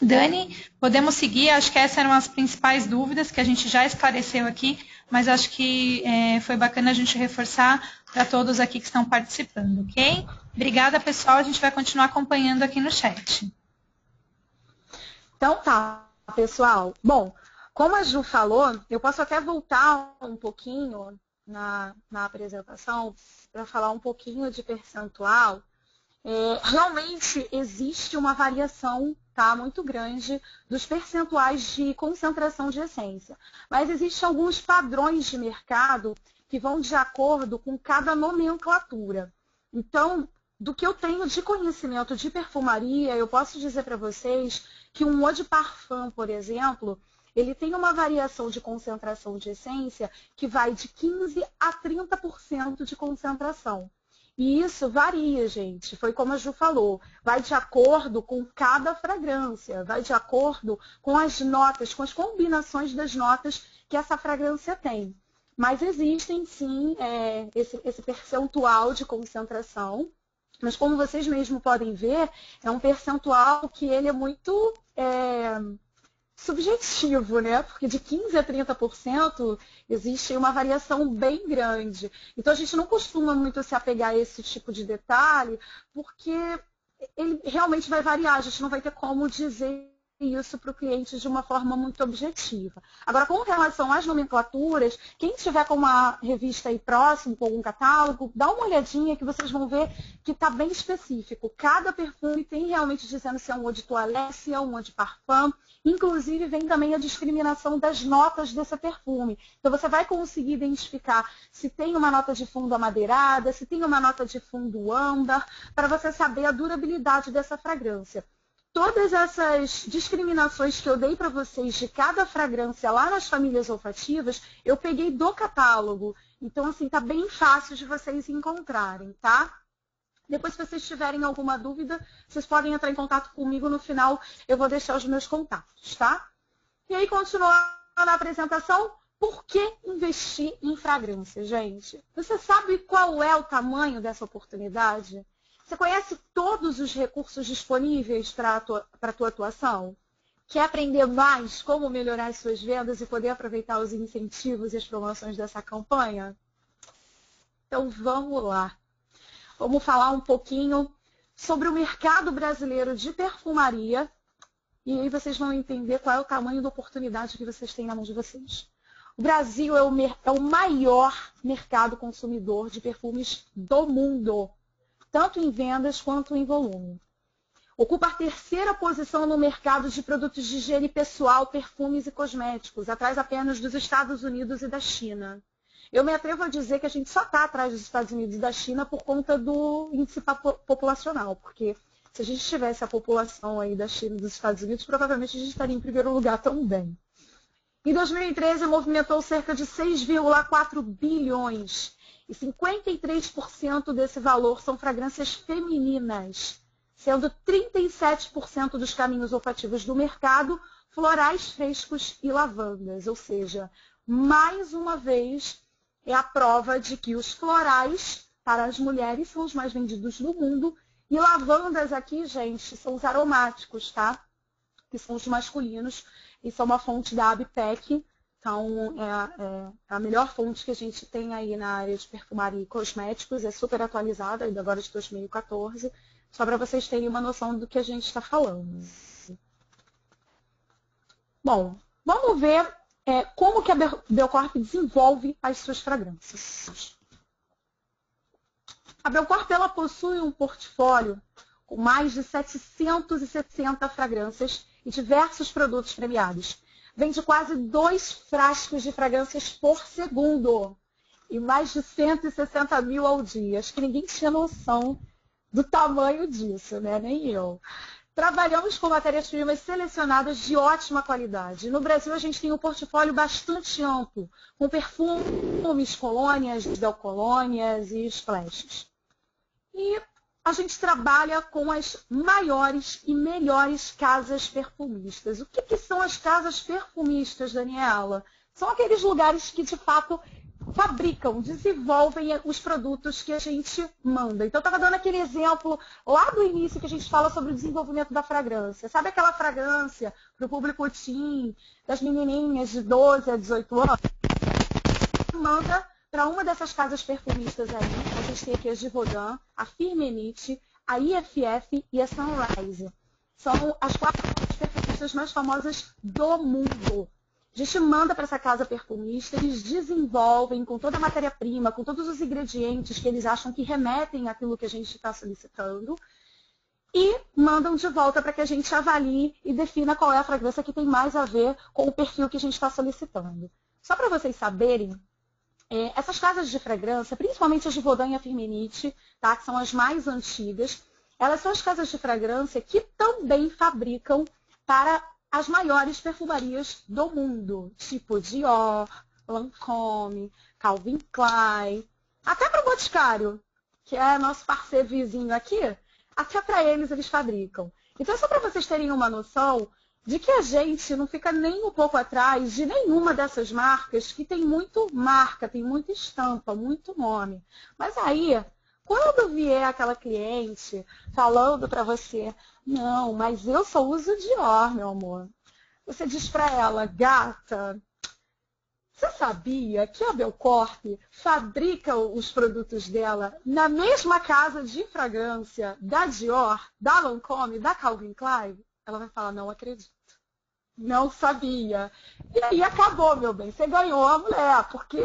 Dani, podemos seguir? Acho que essas eram as principais dúvidas que a gente já esclareceu aqui, mas acho que foi bacana a gente reforçar para todos aqui que estão participando, ok? Obrigada, pessoal. A gente vai continuar acompanhando aqui no chat. Então tá, pessoal. Bom, como a Ju falou, eu posso até voltar um pouquinho na apresentação para falar um pouquinho de percentual. Realmente existe uma variação, tá, muito grande dos percentuais de concentração de essência. Mas existem alguns padrões de mercado que vão de acordo com cada nomenclatura. Então, do que eu tenho de conhecimento de perfumaria, eu posso dizer para vocês que um eau de parfum, por exemplo, ele tem uma variação de concentração de essência que vai de 15% a 30% de concentração. E isso varia, gente. Foi como a Ju falou. Vai de acordo com cada fragrância, vai de acordo com as notas, com as combinações das notas que essa fragrância tem. Mas existem, sim, esse percentual de concentração. Mas como vocês mesmos podem ver, é um percentual que ele é muito subjetivo, né? Porque de 15% a 30% existe uma variação bem grande. Então, a gente não costuma muito se apegar a esse tipo de detalhe, porque ele realmente vai variar. A gente não vai ter como dizer isso para o cliente de uma forma muito objetiva. Agora, com relação às nomenclaturas, quem tiver com uma revista aí próximo, com algum catálogo, dá uma olhadinha que vocês vão ver que está bem específico. Cada perfume tem realmente dizendo se é um eau de toilette, se é um eau de parfum. Inclusive, vem também a discriminação das notas desse perfume. Então, você vai conseguir identificar se tem uma nota de fundo amadeirada, se tem uma nota de fundo âmbar, para você saber a durabilidade dessa fragrância. Todas essas discriminações que eu dei para vocês de cada fragrância lá nas famílias olfativas, eu peguei do catálogo. Então, assim, tá bem fácil de vocês encontrarem, tá? Depois, se vocês tiverem alguma dúvida, vocês podem entrar em contato comigo. No final, eu vou deixar os meus contatos, tá? E aí, continuando a apresentação, por que investir em fragrância, gente? Você sabe qual é o tamanho dessa oportunidade? Você conhece todos os recursos disponíveis para a tua atuação? Quer aprender mais como melhorar as suas vendas e poder aproveitar os incentivos e as promoções dessa campanha? Então, vamos lá. Vamos falar um pouquinho sobre o mercado brasileiro de perfumaria e aí vocês vão entender qual é o tamanho da oportunidade que vocês têm na mão de vocês. O Brasil é o maior mercado consumidor de perfumes do mundo, tanto em vendas quanto em volume. Ocupa a terceira posição no mercado de produtos de higiene pessoal, perfumes e cosméticos, atrás apenas dos Estados Unidos e da China. Eu me atrevo a dizer que a gente só está atrás dos Estados Unidos e da China por conta do índice populacional, porque se a gente tivesse a população aí da China e dos Estados Unidos, provavelmente a gente estaria em primeiro lugar também. Em 2013, movimentou cerca de 6,4 bilhões e 53% desse valor são fragrâncias femininas, sendo 37% dos caminhos olfativos do mercado florais frescos e lavandas, ou seja, mais uma vez é a prova de que os florais para as mulheres são os mais vendidos do mundo e lavandas aqui, gente, são os aromáticos, tá? Que são os masculinos e são uma fonte da ABPEC. Então, é a melhor fonte que a gente tem aí na área de perfumaria e cosméticos, é super atualizada, ainda agora de 2014, só para vocês terem uma noção do que a gente está falando. Bom, vamos ver como que a Belcorp desenvolve as suas fragrâncias. A Belcorp ela possui um portfólio com mais de 760 fragrâncias e diversos produtos premiados. Vende quase 2 frascos de fragrâncias por segundo e mais de 160 mil ao dia. Acho que ninguém tinha noção do tamanho disso, né? Nem eu. Trabalhamos com matérias-primas selecionadas de ótima qualidade. No Brasil, a gente tem um portfólio bastante amplo, com perfumes, colônias, colônias e splashes. E a gente trabalha com as maiores e melhores casas perfumistas. O que são as casas perfumistas, Daniela? São aqueles lugares que, de fato, fabricam, desenvolvem os produtos que a gente manda. Então, eu estava dando aquele exemplo lá do início que a gente fala sobre o desenvolvimento da fragrância. Sabe aquela fragrância para o público teen, das menininhas de 12 a 18 anos? Manda para uma dessas casas perfumistas aí. A gente tem aqui a Givaudan, a Firmenich, a IFF e a Sunrise. São as 4 perfumistas mais famosas do mundo. A gente manda para essa casa perfumista, eles desenvolvem com toda a matéria-prima, com todos os ingredientes que eles acham que remetem àquilo que a gente está solicitando e mandam de volta para que a gente avalie e defina qual é a fragrância que tem mais a ver com o perfil que a gente está solicitando. Só para vocês saberem, essas casas de fragrância, principalmente a Givaudan e a Firmenich, tá, que são as mais antigas, elas são as casas de fragrância que também fabricam para as maiores perfumarias do mundo, tipo Dior, Lancôme, Calvin Klein, até para o Boticário, que é nosso parceiro vizinho aqui, até para eles fabricam. Então, só para vocês terem uma noção de que a gente não fica nem um pouco atrás de nenhuma dessas marcas que tem muito marca, tem muita estampa, muito nome. Mas aí, quando vier aquela cliente falando para você, não, mas eu só uso Dior, meu amor. Você diz para ela, gata, você sabia que a Belcorp fabrica os produtos dela na mesma casa de fragrância da Dior, da Lancôme, da Calvin Klein? Ela vai falar, não acredito. Não sabia. E aí acabou, meu bem. Você ganhou a mulher, porque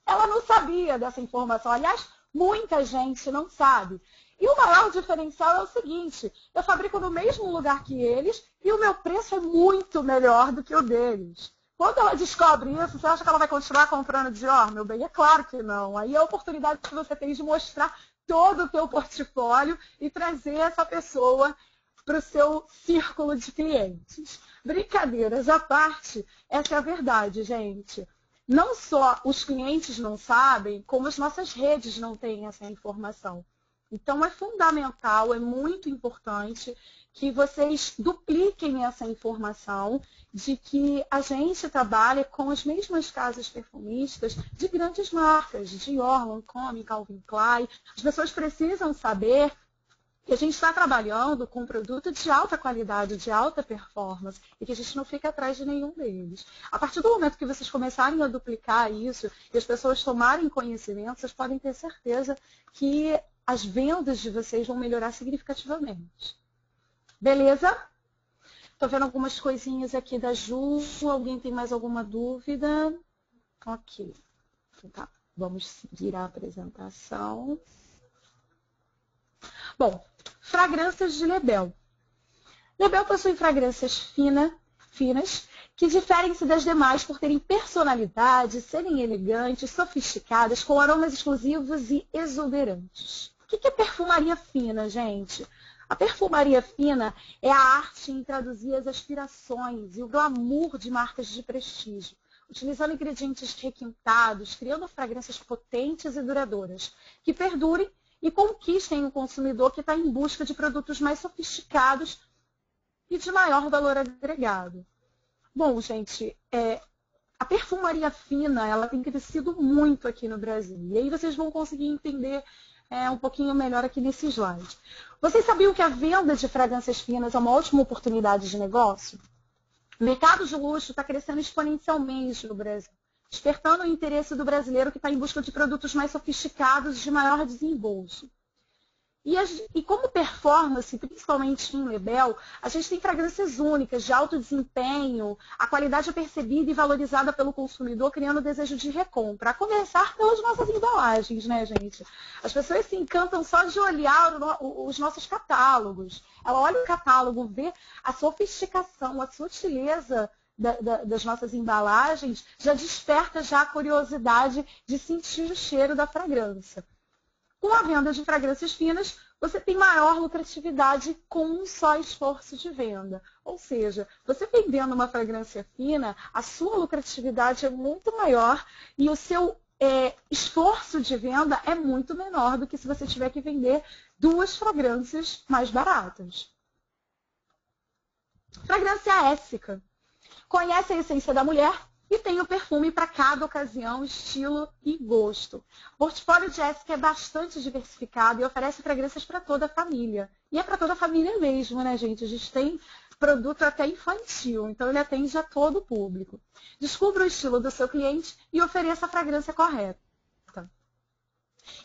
ela não sabia dessa informação. Aliás, Muita gente não sabe. E o maior diferencial é o seguinte, eu fabrico no mesmo lugar que eles e o meu preço é muito melhor do que o deles. Quando ela descobre isso, você acha que ela vai continuar comprando Dior, meu bem? É claro que não. Aí é a oportunidade que você tem de mostrar todo o teu portfólio e trazer essa pessoa para o seu círculo de clientes. Brincadeiras à parte, essa é a verdade, gente. Não só os clientes não sabem, como as nossas redes não têm essa informação. Então, é fundamental, é muito importante que vocês dupliquem essa informação de que a gente trabalha com as mesmas casas perfumistas de grandes marcas, Dior, Lancôme, Calvin Klein. As pessoas precisam saber que a gente está trabalhando com um produto de alta qualidade, de alta performance, e que a gente não fica atrás de nenhum deles. A partir do momento que vocês começarem a duplicar isso e as pessoas tomarem conhecimento, vocês podem ter certeza que as vendas de vocês vão melhorar significativamente. Beleza? Estou vendo algumas coisinhas aqui da Ju. Alguém tem mais alguma dúvida? Ok. Tá. Vamos seguir a apresentação. Bom, fragrâncias de Lebel. Lebel possui fragrâncias finas, que diferem-se das demais por terem personalidade, serem elegantes, sofisticadas, com aromas exclusivos e exuberantes. O que é perfumaria fina, gente? A perfumaria fina é a arte em traduzir as aspirações e o glamour de marcas de prestígio, utilizando ingredientes requintados, criando fragrâncias potentes e duradouras, que perdurem e conquistem o consumidor que está em busca de produtos mais sofisticados e de maior valor agregado. Bom, gente, a perfumaria fina ela tem crescido muito aqui no Brasil. E aí vocês vão conseguir entender um pouquinho melhor aqui nesse slide. Vocês sabiam que a venda de fragrâncias finas é uma ótima oportunidade de negócio? O mercado de luxo está crescendo exponencialmente no Brasil, despertando o interesse do brasileiro que está em busca de produtos mais sofisticados e de maior desembolso. E como performance, principalmente em Lebel, a gente tem fragrâncias únicas, de alto desempenho, a qualidade é percebida e valorizada pelo consumidor, criando o desejo de recompra. A começar pelas nossas embalagens, né, gente? As pessoas se encantam só de olhar os nossos catálogos. Ela olha o catálogo, vê a sofisticação, a sutileza das nossas embalagens, já desperta já a curiosidade de sentir o cheiro da fragrância. Com a venda de fragrâncias finas, você tem maior lucratividade com um só esforço de venda. Ou seja, você vendendo uma fragrância fina, a sua lucratividade é muito maior e o seu esforço de venda é muito menor do que se você tiver que vender 2 fragrâncias mais baratas. Fragrância éssica. Conhece a essência da mulher e tem o perfume para cada ocasião, estilo e gosto. O portfólio de Éssica é bastante diversificado e oferece fragrâncias para toda a família. E é para toda a família mesmo, né, gente? A gente tem produto até infantil, então ele atende a todo o público. Descubra o estilo do seu cliente e ofereça a fragrância correta.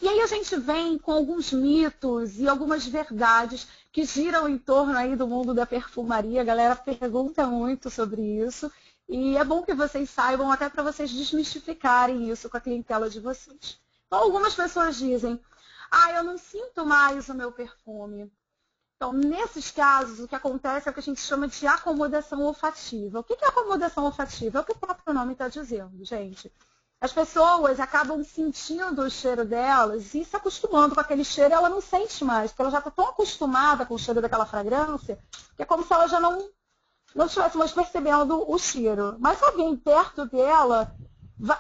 E aí a gente vem com alguns mitos e algumas verdades que giram em torno aí do mundo da perfumaria. A galera pergunta muito sobre isso. E é bom que vocês saibam, até para vocês desmistificarem isso com a clientela de vocês. Então, algumas pessoas dizem, eu não sinto mais o meu perfume. Então, nesses casos, o que acontece é o que a gente chama de acomodação olfativa. O que é acomodação olfativa? É o que o próprio nome está dizendo, gente. As pessoas acabam sentindo o cheiro delas e se acostumando com aquele cheiro, ela não sente mais, porque ela já está tão acostumada com o cheiro daquela fragrância, que é como se ela já não estivesse mais percebendo o cheiro. Mas se alguém perto dela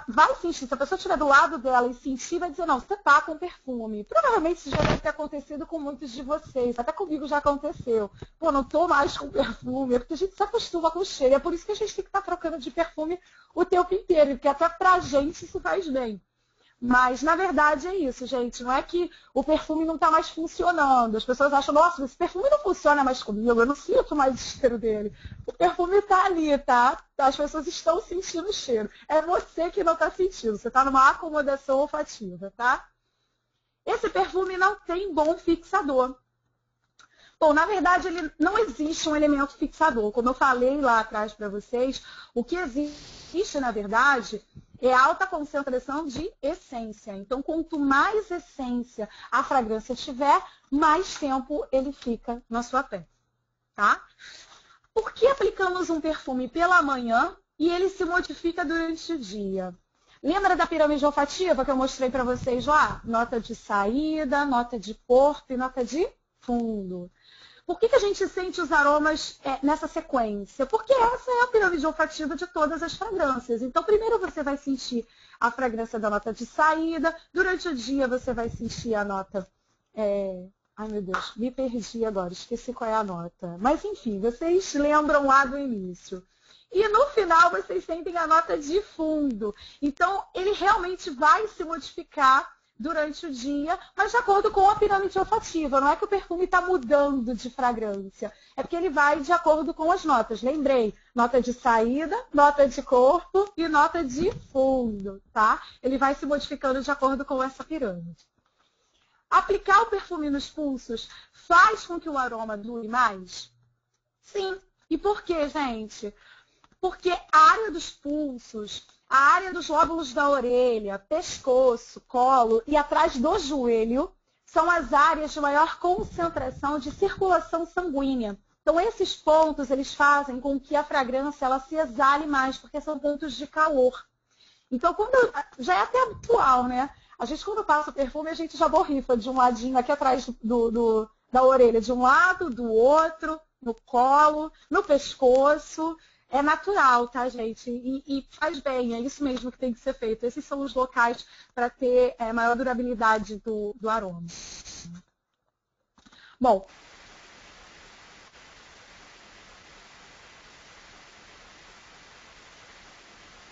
vai sentir, se a pessoa estiver do lado dela e sentir, vai dizer, não, você está com perfume. Provavelmente isso já deve ter acontecido com muitos de vocês, até comigo já aconteceu. Pô, não estou mais com perfume, é porque a gente se acostuma com o cheiro. É por isso que a gente tem que estar trocando de perfume o tempo inteiro, porque até pra gente isso faz bem. Mas, na verdade, é isso, gente. Não é que o perfume não está mais funcionando. As pessoas acham, nossa, esse perfume não funciona mais comigo, eu não sinto mais o cheiro dele. O perfume está ali, tá? As pessoas estão sentindo o cheiro. É você que não está sentindo. Você está numa acomodação olfativa, tá? Esse perfume não tem bom fixador. Bom, na verdade, ele não existe um elemento fixador. Como eu falei lá atrás para vocês, o que existe, na verdade, é alta concentração de essência. Então, quanto mais essência a fragrância tiver, mais tempo ele fica na sua pele, tá? Por que aplicamos um perfume pela manhã e ele se modifica durante o dia? Lembra da pirâmide olfativa que eu mostrei para vocês lá? Nota de saída, nota de corpo e nota de fundo. Por que a gente sente os aromas nessa sequência? Porque essa é a pirâmide olfativa de todas as fragrâncias. Então, primeiro você vai sentir a fragrância da nota de saída. Durante o dia você vai sentir a nota... Ai, meu Deus, me perdi agora, esqueci qual é a nota. Mas, enfim, vocês lembram lá do início. E no final vocês sentem a nota de fundo. Então, ele realmente vai se modificar durante o dia, mas de acordo com a pirâmide olfativa. Não é que o perfume está mudando de fragrância, é porque ele vai de acordo com as notas. Lembrei, nota de saída, nota de corpo e nota de fundo, tá? Ele vai se modificando de acordo com essa pirâmide. Aplicar o perfume nos pulsos faz com que o aroma dure mais? Sim. E por quê, gente? Porque a área dos pulsos, a área dos lóbulos da orelha, pescoço, colo e atrás do joelho são as áreas de maior concentração de circulação sanguínea. Então, esses pontos, eles fazem com que a fragrância ela se exale mais, porque são pontos de calor. Então, já é até habitual, né? A gente, quando passa o perfume, a gente já borrifa de um ladinho aqui atrás da orelha, de um lado, do outro, no colo, no pescoço. É natural, tá, gente? E faz bem, é isso mesmo que tem que ser feito. Esses são os locais para ter maior durabilidade do aroma. Bom,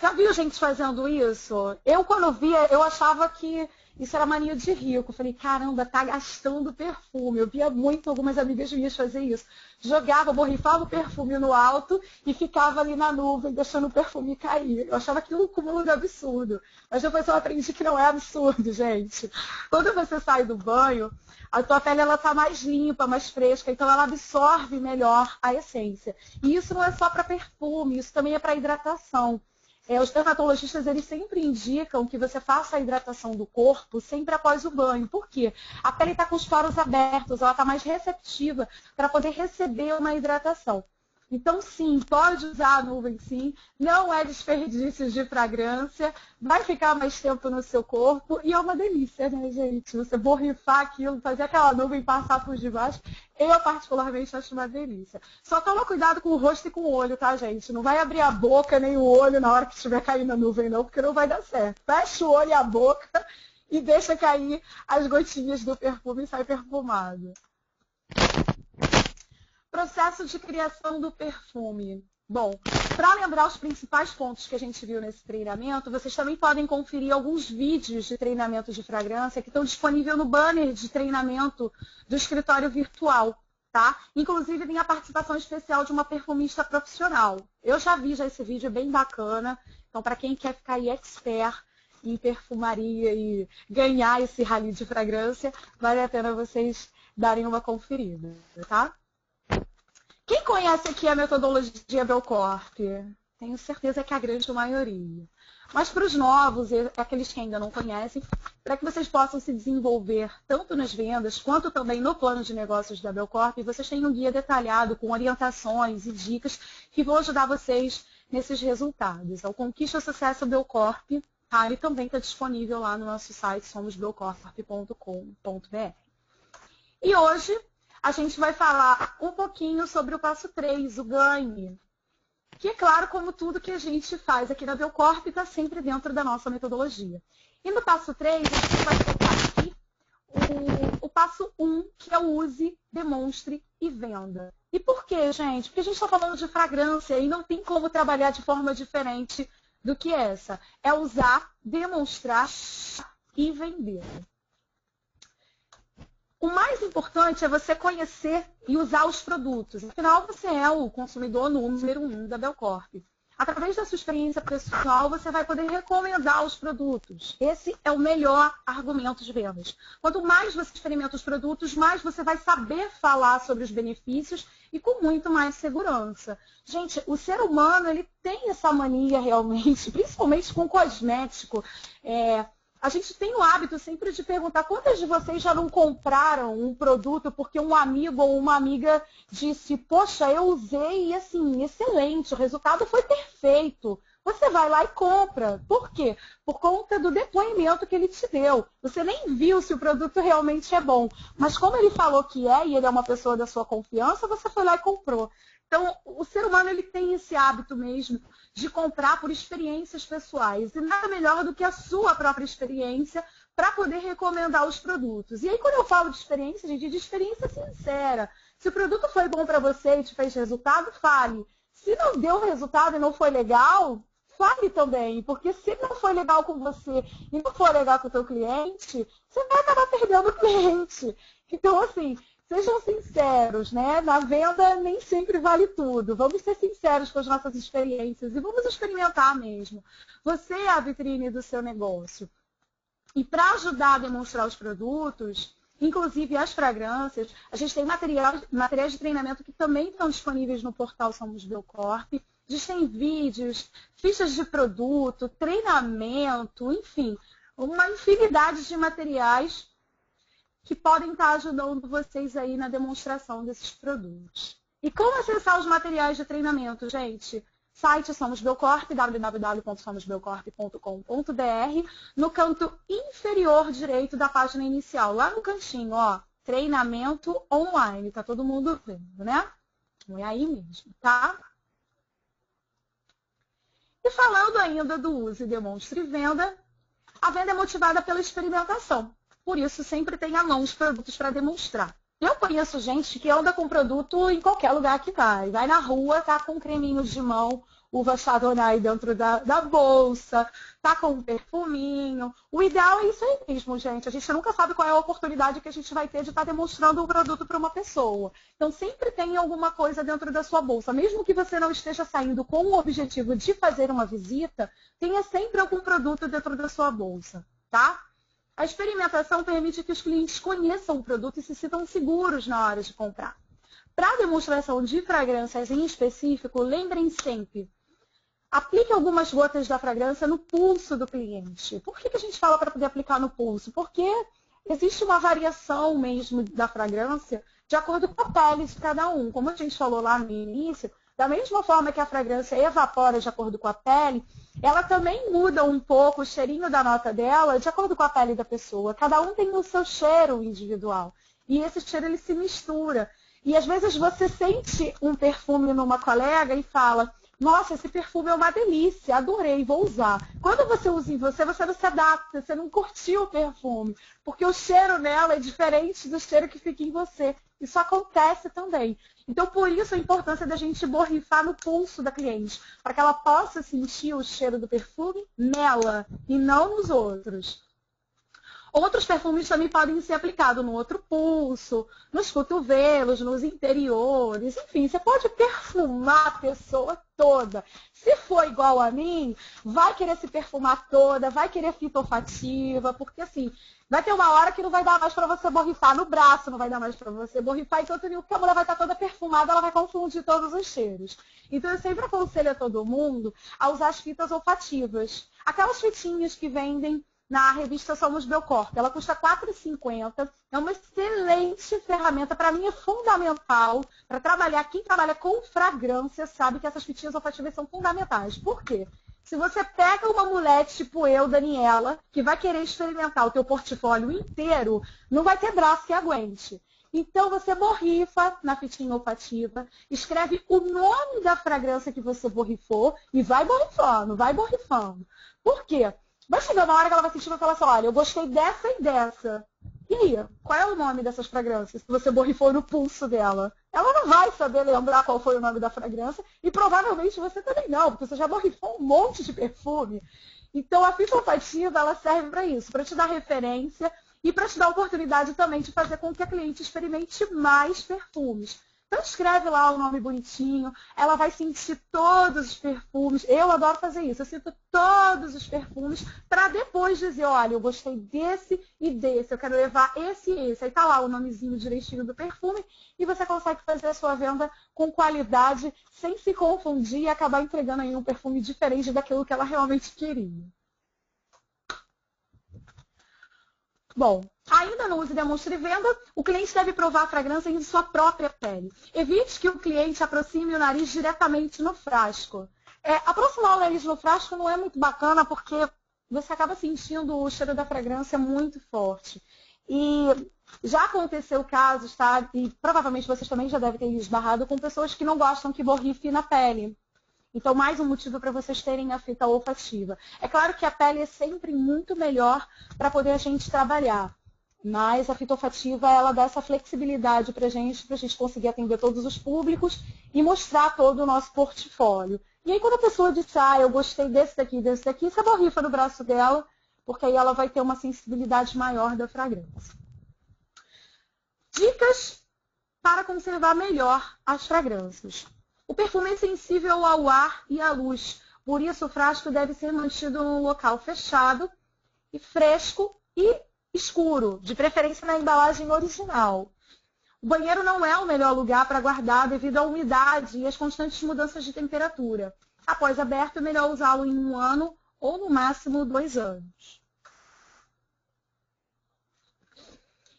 já viu gente fazendo isso? Eu, quando via, eu achava que isso era mania de rico. Eu falei, caramba, tá gastando perfume. Eu via muito algumas amigas minhas fazer isso. Jogava, borrifava o perfume no alto e ficava ali na nuvem, deixando o perfume cair. Eu achava aquilo um cúmulo de absurdo. Mas depois eu aprendi que não é absurdo, gente. Quando você sai do banho, a tua pele ela tá mais limpa, mais fresca, então ela absorve melhor a essência. E isso não é só para perfume, isso também é para hidratação. Os dermatologistas eles sempre indicam que você faça a hidratação do corpo sempre após o banho. Por quê? A pele está com os poros abertos, ela está mais receptiva para poder receber uma hidratação. Então, sim, pode usar a nuvem, sim. Não é desperdício de fragrância. Vai ficar mais tempo no seu corpo. E é uma delícia, né, gente? Você borrifar aquilo, fazer aquela nuvem passar por debaixo. Eu, particularmente, acho uma delícia. Só toma cuidado com o rosto e com o olho, tá, gente? Não vai abrir a boca nem o olho na hora que estiver caindo a nuvem, não, porque não vai dar certo. Fecha o olho e a boca e deixa cair as gotinhas do perfume e sai perfumado. Processo de criação do perfume. Bom, para lembrar os principais pontos que a gente viu nesse treinamento, vocês também podem conferir alguns vídeos de treinamento de fragrância que estão disponíveis no banner de treinamento do escritório virtual, tá? Inclusive tem a participação especial de uma perfumista profissional. Eu já vi esse vídeo, é bem bacana. Então, para quem quer ficar aí expert em perfumaria e ganhar esse rally de fragrância, vale a pena vocês darem uma conferida, tá? Quem conhece aqui a metodologia Belcorp? Tenho certeza que é a grande maioria. Mas para os novos, aqueles que ainda não conhecem, para que vocês possam se desenvolver tanto nas vendas quanto também no plano de negócios da Belcorp, vocês têm um guia detalhado com orientações e dicas que vão ajudar vocês nesses resultados. É o Conquista Sucesso Belcorp, tá? Ele também está disponível lá no nosso site somosbelcorp.com.br. E hoje a gente vai falar um pouquinho sobre o passo 3, o ganhe. Que é claro, como tudo que a gente faz aqui na Belcorp, está sempre dentro da nossa metodologia. E no passo 3, a gente vai focar aqui o passo 1, que é o use, demonstre e venda. E por quê, gente? Porque a gente está falando de fragrância e não tem como trabalhar de forma diferente do que essa. É usar, demonstrar e vender. O mais importante é você conhecer e usar os produtos. Afinal, você é o consumidor número 1 da Belcorp. através da sua experiência pessoal, você vai poder recomendar os produtos. Esse é o melhor argumento de vendas. Quanto mais você experimenta os produtos, mais você vai saber falar sobre os benefícios e com muito mais segurança. Gente, o ser humano, ele tem essa mania realmente, principalmente com cosmético. A gente tem o hábito sempre de perguntar quantas de vocês já não compraram um produto porque um amigo ou uma amiga disse, poxa, eu usei e assim, excelente, o resultado foi perfeito. Você vai lá e compra. Por quê? Por conta do depoimento que ele te deu. Você nem viu se o produto realmente é bom. Mas como ele falou que é e ele é uma pessoa da sua confiança, você foi lá e comprou. Então, o ser humano ele tem esse hábito mesmo de comprar por experiências pessoais. E nada melhor do que a sua própria experiência para poder recomendar os produtos. E aí, quando eu falo de experiência, gente, é de experiência sincera. Se o produto foi bom para você e te fez resultado, fale. Se não deu resultado e não foi legal, fale também. Porque se não foi legal com você e não for legal com o seu cliente, você vai acabar perdendo o cliente. Então, assim, sejam sinceros, né? Na venda nem sempre vale tudo. Vamos ser sinceros com as nossas experiências e vamos experimentar mesmo. Você é a vitrine do seu negócio. E para ajudar a demonstrar os produtos, inclusive as fragrâncias, a gente tem materiais de treinamento que também estão disponíveis no portal Somos Belcorp. A gente tem vídeos, fichas de produto, treinamento, enfim, uma infinidade de materiais que podem estar ajudando vocês aí na demonstração desses produtos. E como acessar os materiais de treinamento, gente? Site Somos Belcorp, www.somosbelcorp.com.br, no canto inferior direito da página inicial, lá no cantinho, ó, treinamento online, tá todo mundo vendo, né? É aí mesmo, tá? E falando ainda do use, demonstre e venda, a venda é motivada pela experimentação. Por isso, sempre tem à mão os produtos para demonstrar. Eu conheço gente que anda com produto em qualquer lugar que vai. Vai na rua, tá com um creminho de mão, uva Chardonnay dentro da bolsa, tá com um perfuminho. O ideal é isso aí mesmo, gente. A gente nunca sabe qual é a oportunidade que a gente vai ter de estar demonstrando um produto para uma pessoa. Então, sempre tem alguma coisa dentro da sua bolsa. Mesmo que você não esteja saindo com o objetivo de fazer uma visita, tenha sempre algum produto dentro da sua bolsa, tá? A experimentação permite que os clientes conheçam o produto e se sintam seguros na hora de comprar. Para a demonstração de fragrâncias em específico, lembrem sempre, aplique algumas gotas da fragrância no pulso do cliente. Por que a gente fala para poder aplicar no pulso? Porque existe uma variação mesmo da fragrância de acordo com a pele de cada um. Como a gente falou lá no início, da mesma forma que a fragrância evapora de acordo com a pele, ela também muda um pouco o cheirinho da nota dela de acordo com a pele da pessoa. Cada um tem o seu cheiro individual. E esse cheiro ele se mistura. E às vezes você sente um perfume numa colega e fala, nossa, esse perfume é uma delícia, adorei, vou usar. Quando você usa em você, você não se adapta, você não curtiu o perfume, porque o cheiro nela é diferente do cheiro que fica em você. Isso acontece também. Então, por isso a importância da gente borrifar no pulso da cliente, para que ela possa sentir o cheiro do perfume nela e não nos outros. Outros perfumes também podem ser aplicados no outro pulso, nos cotovelos, nos interiores, enfim, você pode perfumar a pessoa toda. Se for igual a mim, vai querer se perfumar toda, vai querer fita olfativa, porque assim, vai ter uma hora que não vai dar mais para você borrifar no braço, não vai dar mais para você borrifar, então porque a mulher vai estar toda perfumada, ela vai confundir todos os cheiros. Então eu sempre aconselho a todo mundo a usar as fitas olfativas. Aquelas fitinhas que vendem na revista Somos Belcorp. Ela custa R$ 4,50. É uma excelente ferramenta. Para mim é fundamental para trabalhar. Quem trabalha com fragrância sabe que essas fitinhas olfativas são fundamentais. Por quê? Se você pega uma mulher tipo eu, Daniela, que vai querer experimentar o teu portfólio inteiro, não vai ter braço que aguente. Então você borrifa na fitinha olfativa, escreve o nome da fragrância que você borrifou e vai borrifando, vai borrifando. Por quê? Vai chegar uma hora que ela vai sentir e vai falar assim, olha, eu gostei dessa e dessa. E aí, qual é o nome dessas fragrâncias que você borrifou no pulso dela? Ela não vai saber lembrar qual foi o nome da fragrância e provavelmente você também não, porque você já borrifou um monte de perfume. Então a fita olfativa, ela serve para isso, para te dar referência e para te dar a oportunidade também de fazer com que a cliente experimente mais perfumes. Então escreve lá o nome bonitinho, ela vai sentir todos os perfumes. Eu adoro fazer isso, eu sinto todos os perfumes para depois dizer, olha, eu gostei desse e desse, eu quero levar esse e esse. Aí tá lá o nomezinho direitinho do perfume e você consegue fazer a sua venda com qualidade, sem se confundir e acabar entregando aí um perfume diferente daquilo que ela realmente queria. Bom, ainda no uso, demonstra e venda, o cliente deve provar a fragrância em sua própria pele. Evite que o cliente aproxime o nariz diretamente no frasco. Aproximar o nariz no frasco não é muito bacana porque você acaba sentindo o cheiro da fragrância muito forte. E já aconteceu casos, tá? E provavelmente vocês também já devem ter esbarrado com pessoas que não gostam que borrife na pele. Então, mais um motivo para vocês terem a fita olfativa. É claro que a pele é sempre muito melhor para poder a gente trabalhar. Mas a fita olfativa, ela dá essa flexibilidade para a gente conseguir atender todos os públicos e mostrar todo o nosso portfólio. E aí, quando a pessoa diz, eu gostei desse daqui, você borrifa no braço dela, porque aí ela vai ter uma sensibilidade maior da fragrância. Dicas para conservar melhor as fragrâncias. O perfume é sensível ao ar e à luz, por isso o frasco deve ser mantido em um local fechado, e fresco e escuro, de preferência na embalagem original. O banheiro não é o melhor lugar para guardar devido à umidade e às constantes mudanças de temperatura. Após aberto, é melhor usá-lo em 1 ano ou no máximo 2 anos.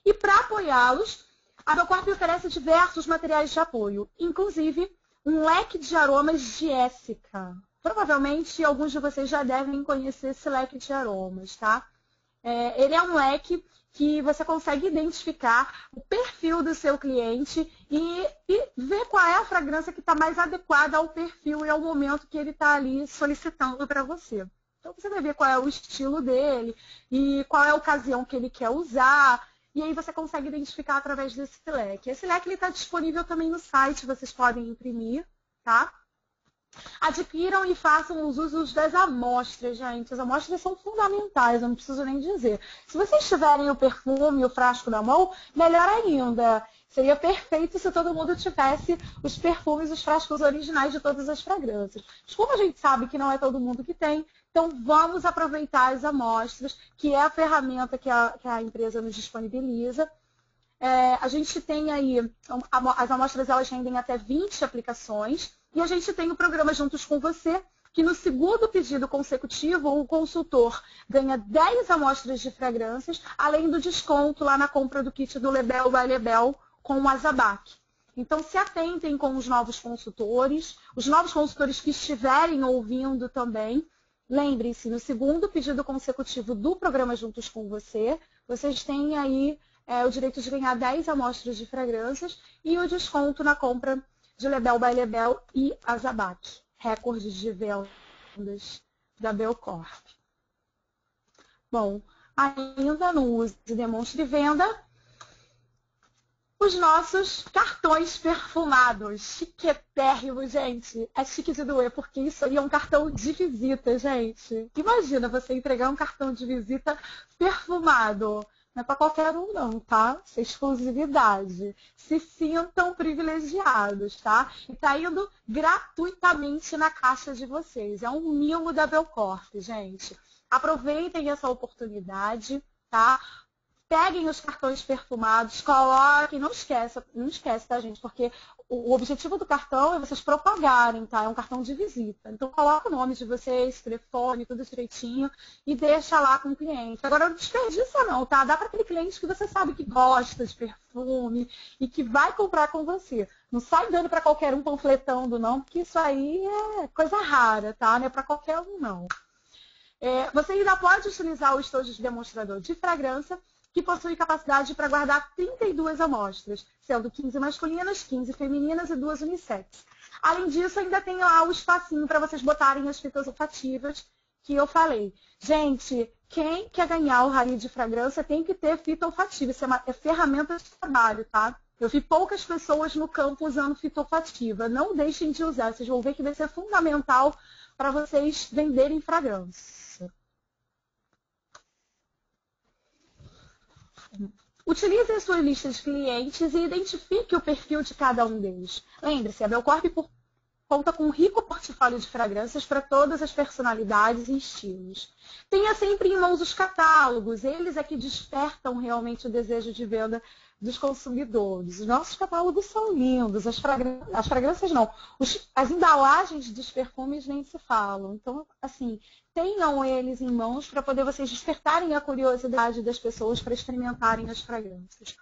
E para apoiá-los, a Belcorp oferece diversos materiais de apoio, inclusive um leque de aromas Jéssica. Provavelmente alguns de vocês já devem conhecer esse leque de aromas, tá? Ele é um leque que você consegue identificar o perfil do seu cliente e ver qual é a fragrância que está mais adequada ao perfil e ao momento que ele está ali solicitando para você. Então você vai ver qual é o estilo dele e qual é a ocasião que ele quer usar. E aí você consegue identificar através desse leque. Esse leque está disponível também no site, vocês podem imprimir, tá? Adquiram e façam os usos das amostras, gente. As amostras são fundamentais, eu não preciso nem dizer. Se vocês tiverem o perfume e o frasco na mão, melhor ainda. Seria perfeito se todo mundo tivesse os perfumes, os frascos originais de todas as fragrâncias. Mas como a gente sabe que não é todo mundo que tem, então vamos aproveitar as amostras, que é a ferramenta que a empresa nos disponibiliza. A gente tem aí, as amostras elas rendem até 20 aplicações, e a gente tem o programa Juntos com Você, que no segundo pedido consecutivo, o consultor ganha 10 amostras de fragrâncias, além do desconto lá na compra do kit do Lebel by Lebel com o Azabac. Então, se atentem com os novos consultores que estiverem ouvindo também. Lembrem-se, no segundo pedido consecutivo do programa Juntos com Você, vocês têm aí o direito de ganhar 10 amostras de fragrâncias e o desconto na compra de Lebel by Lebel e Azabac, recordes de vendas da Belcorp. Bom, ainda no uso de demonstra e venda, os nossos cartões perfumados. Chiquetérrimo, gente. É chique de doer, porque isso aí é um cartão de visita, gente. Imagina você entregar um cartão de visita perfumado. Não é para qualquer um não, tá? Isso é exclusividade. Se sintam privilegiados, tá? E tá indo gratuitamente na caixa de vocês. É um mimo da Belcorp, gente. Aproveitem essa oportunidade, tá? Peguem os cartões perfumados, coloquem, não esquece, tá, gente? Porque o objetivo do cartão é vocês propagarem, tá? É um cartão de visita. Então, coloca o nome de vocês, telefone, tudo direitinho e deixa lá com o cliente. Agora, não desperdiça não, tá? Dá para aquele cliente que você sabe que gosta de perfume e que vai comprar com você. Não sai dando para qualquer um, panfletando não, porque isso aí é coisa rara, tá? Não é para qualquer um, não. Você ainda pode utilizar o estojo de demonstrador de fragrância, que possui capacidade para guardar 32 amostras, sendo 15 masculinas, 15 femininas e 2 unissex. Além disso, ainda tem lá o espacinho para vocês botarem as fitas olfativas que eu falei. Gente, quem quer ganhar o rally de fragrância tem que ter fita olfativa. Isso é ferramenta de trabalho, tá? Eu vi poucas pessoas no campo usando fita olfativa. Não deixem de usar. Vocês vão ver que vai ser fundamental para vocês venderem fragrância. Utilize a sua lista de clientes e identifique o perfil de cada um deles. Lembre-se, a Belcorp conta com um rico portfólio de fragrâncias para todas as personalidades e estilos. Tenha sempre em mãos os catálogos, eles é que despertam realmente o desejo de venda dos consumidores. Os nossos catálogos são lindos, as fragrâncias não, as embalagens dos perfumes nem se falam. Então, assim, tenham eles em mãos para poder vocês despertarem a curiosidade das pessoas para experimentarem as fragrâncias.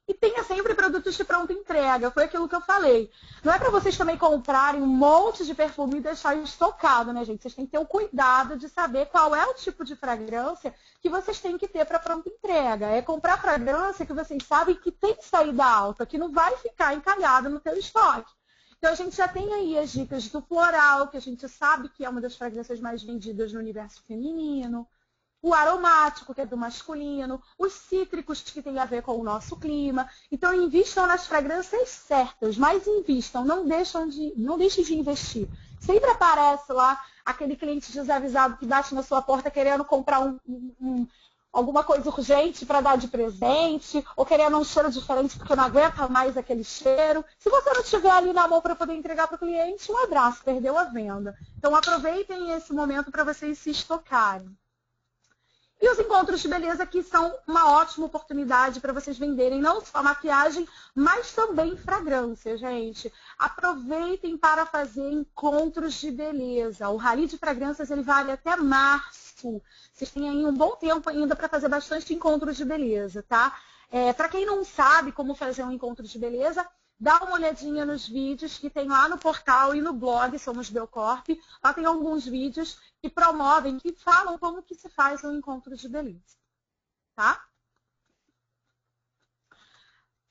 E tenha sempre produtos de pronta entrega, foi aquilo que eu falei. Não é para vocês também comprarem um monte de perfume e deixar estocado, né, gente? Vocês têm que ter o cuidado de saber qual é o tipo de fragrância que vocês têm que ter para pronta entrega. É comprar fragrância que vocês sabem que tem saída alta, que não vai ficar encalhada no teu estoque. Então, a gente já tem aí as dicas do floral, que a gente sabe que é uma das fragrâncias mais vendidas no universo feminino. O aromático, que é do masculino, os cítricos, que tem a ver com o nosso clima. Então, invistam nas fragrâncias certas, mas invistam, não deixem de investir. Sempre aparece lá aquele cliente desavisado que bate na sua porta querendo comprar alguma coisa urgente para dar de presente, ou querendo um cheiro diferente porque não aguenta mais aquele cheiro. Se você não tiver ali na mão para poder entregar para o cliente, um abraço, perdeu a venda. Então, aproveitem esse momento para vocês se estocarem. E os encontros de beleza que são uma ótima oportunidade para vocês venderem não só maquiagem, mas também fragrância, gente. Aproveitem para fazer encontros de beleza. O Rally de Fragrâncias ele vale até março. Vocês têm aí um bom tempo ainda para fazer bastante encontros de beleza, tá? Para quem não sabe como fazer um encontro de beleza, dá uma olhadinha nos vídeos que tem lá no portal e no blog Somos Belcorp. Lá tem alguns vídeos que promovem, que falam como que se faz um encontro de beleza. Tá?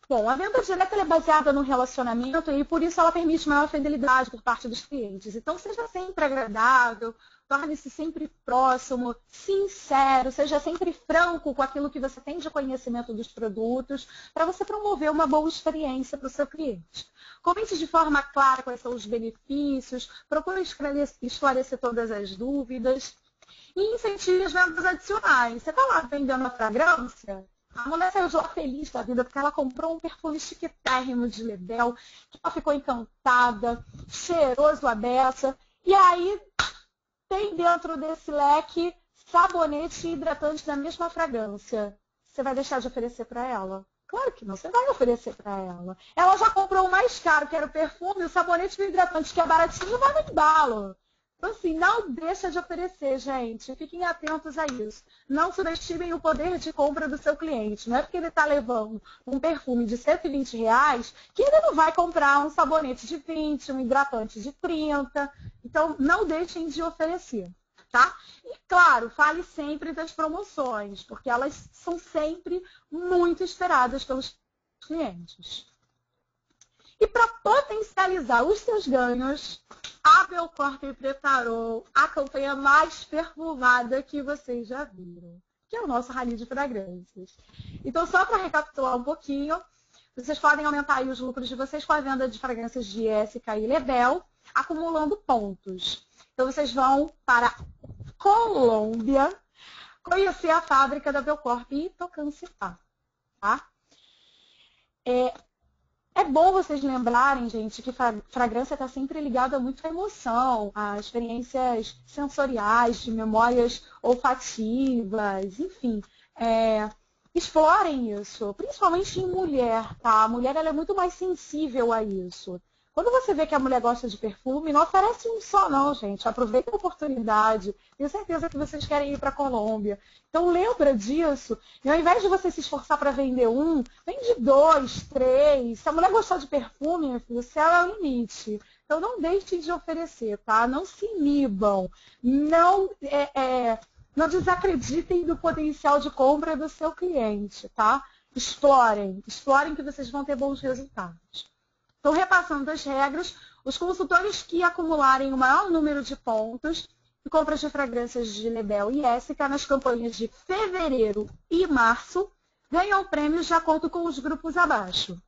Bom, a venda direta é baseada no relacionamento e por isso ela permite maior fidelidade por parte dos clientes. Então, seja sempre agradável, torne-se sempre próximo, sincero, seja sempre franco com aquilo que você tem de conhecimento dos produtos, para você promover uma boa experiência para o seu cliente. Comente de forma clara quais são os benefícios, procure esclarecer todas as dúvidas e incentive as vendas adicionais. Você está lá vendendo a fragrância? A mulher saiu de lá feliz da vida porque ela comprou um perfume chiquitérrimo de Lebel, que ela ficou encantada, cheiroso a beça, e aí tem dentro desse leque sabonete e hidratante da mesma fragrância. Você vai deixar de oferecer para ela? Claro que não, você vai oferecer para ela. Ela já comprou o mais caro, que era o perfume, o sabonete e o hidratante, que é baratinho, vai no embalo. Então, assim, não deixa de oferecer, gente. Fiquem atentos a isso. Não subestimem o poder de compra do seu cliente. Não é porque ele está levando um perfume de R$120 que ele não vai comprar um sabonete de 20, um hidratante de 30. Então, não deixem de oferecer, tá? E, claro, fale sempre das promoções, porque elas são sempre muito esperadas pelos clientes. E para potencializar os seus ganhos, a Belcorp preparou a campanha mais perfumada que vocês já viram, que é o nosso Rally de Fragrâncias. Então, só para recapitular um pouquinho, vocês podem aumentar aí os lucros de vocês com a venda de fragrâncias de Essica e Lebel, acumulando pontos. Então, vocês vão para a Colômbia conhecer a fábrica da Belcorp e Tocancipá, tá? É bom vocês lembrarem, gente, que fragrância está sempre ligada muito à emoção, a experiências sensoriais, de memórias olfativas, enfim. Explorem isso, principalmente em mulher, tá? A mulher ela é muito mais sensível a isso. Quando você vê que a mulher gosta de perfume, não oferece um só não, gente. Aproveita a oportunidade. Tenho certeza que vocês querem ir para a Colômbia. Então lembra disso. E ao invés de você se esforçar para vender um, vende 2, 3. Se a mulher gostar de perfume, o céu é o limite. Então não deixem de oferecer, tá? Não se inibam. Não desacreditem do potencial de compra do seu cliente, tá? Explorem que vocês vão ter bons resultados. Então, repassando as regras, os consultores que acumularem o maior número de pontos e compras de fragrâncias de Lebel e Essica nas campanhas de fevereiro e março ganham prêmios de acordo com os grupos abaixo.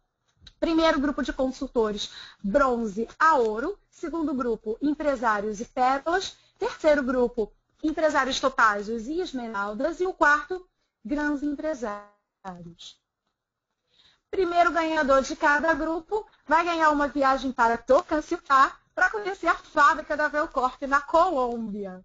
Primeiro grupo de consultores, bronze a ouro. Segundo grupo, empresários e pérolas. Terceiro grupo, empresários topázios e esmeraldas. E o quarto, grandes empresários. primeiro ganhador de cada grupo vai ganhar uma viagem para Tocancipá para conhecer a fábrica da Belcorp na Colômbia.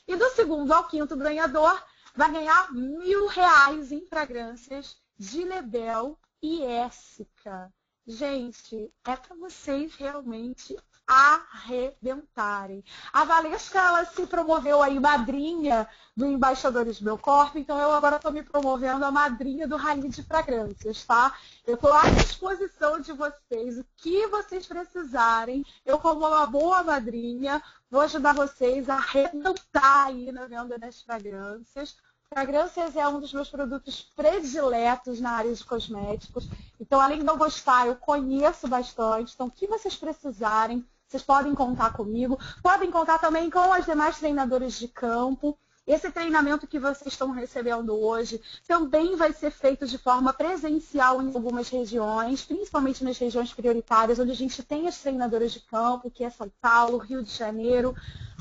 E do segundo ao quinto ganhador vai ganhar R$ 1.000 em fragrâncias de Lebel e Essica. Gente, é para vocês realmente arrebentarem. A Valesca, ela se promoveu aí madrinha do Embaixadores Belcorp, então eu agora estou me promovendo a madrinha do Rally de Fragrâncias, tá? Eu estou à disposição de vocês, o que vocês precisarem, eu como uma boa madrinha, vou ajudar vocês a arrebentar aí na venda das fragrâncias. Fragrâncias é um dos meus produtos prediletos na área de cosméticos. Então, além de eu gostar, eu conheço bastante. Então, o que vocês precisarem, vocês podem contar comigo. Podem contar também com as demais treinadoras de campo. Esse treinamento que vocês estão recebendo hoje também vai ser feito de forma presencial em algumas regiões, principalmente nas regiões prioritárias, onde a gente tem as treinadoras de campo, que é São Paulo, Rio de Janeiro,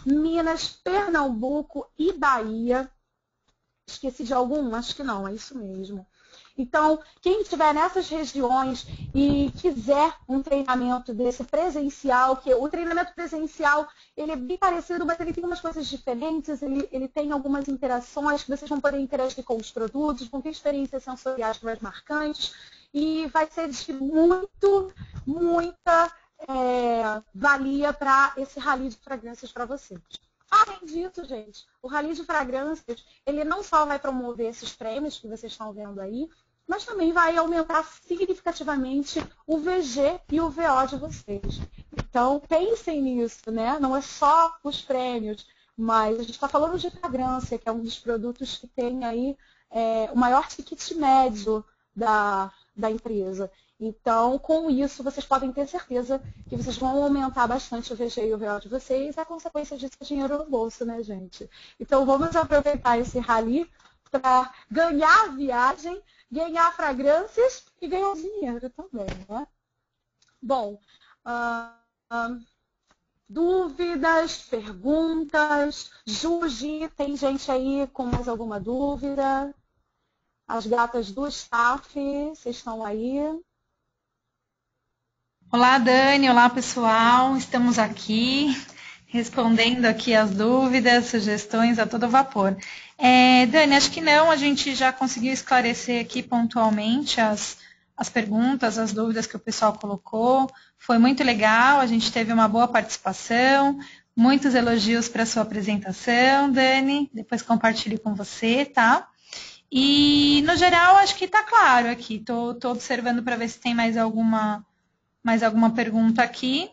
Minas, Pernambuco e Bahia. Esqueci de algum? Acho que não, é isso mesmo. Então, quem estiver nessas regiões e quiser um treinamento desse presencial, que o treinamento presencial ele é bem parecido, mas ele tem umas coisas diferentes, ele tem algumas interações que vocês vão poder interagir com os produtos, vão ter experiências sensoriais mais marcantes e vai ser de muita valia para esse rally de fragrâncias para vocês. Além disso, gente, o Rally de Fragrâncias, ele não só vai promover esses prêmios que vocês estão vendo aí, mas também vai aumentar significativamente o VG e o VO de vocês. Então, pensem nisso, né? Não é só os prêmios, mas a gente está falando de fragrância, que é um dos produtos que tem aí o maior ticket médio da empresa. Então, com isso, vocês podem ter certeza que vocês vão aumentar bastante o VG e o VO de vocês, e a consequência disso é dinheiro no bolso, né, gente? Então, vamos aproveitar esse rally para ganhar a viagem, ganhar fragrâncias e ganhar dinheiro também, né? Bom, dúvidas, perguntas? Jugi, tem gente aí com mais alguma dúvida? As gatas do staff, vocês estão aí? Olá, Dani. Olá, pessoal. Estamos aqui respondendo aqui as dúvidas, sugestões a todo vapor. Dani, acho que não, a gente já conseguiu esclarecer aqui pontualmente as perguntas, as dúvidas que o pessoal colocou. Foi muito legal, a gente teve uma boa participação, muitos elogios para a sua apresentação, Dani. Depois compartilho com você, tá? E, no geral, acho que está claro aqui. Estou observando para ver se tem mais alguma pergunta aqui.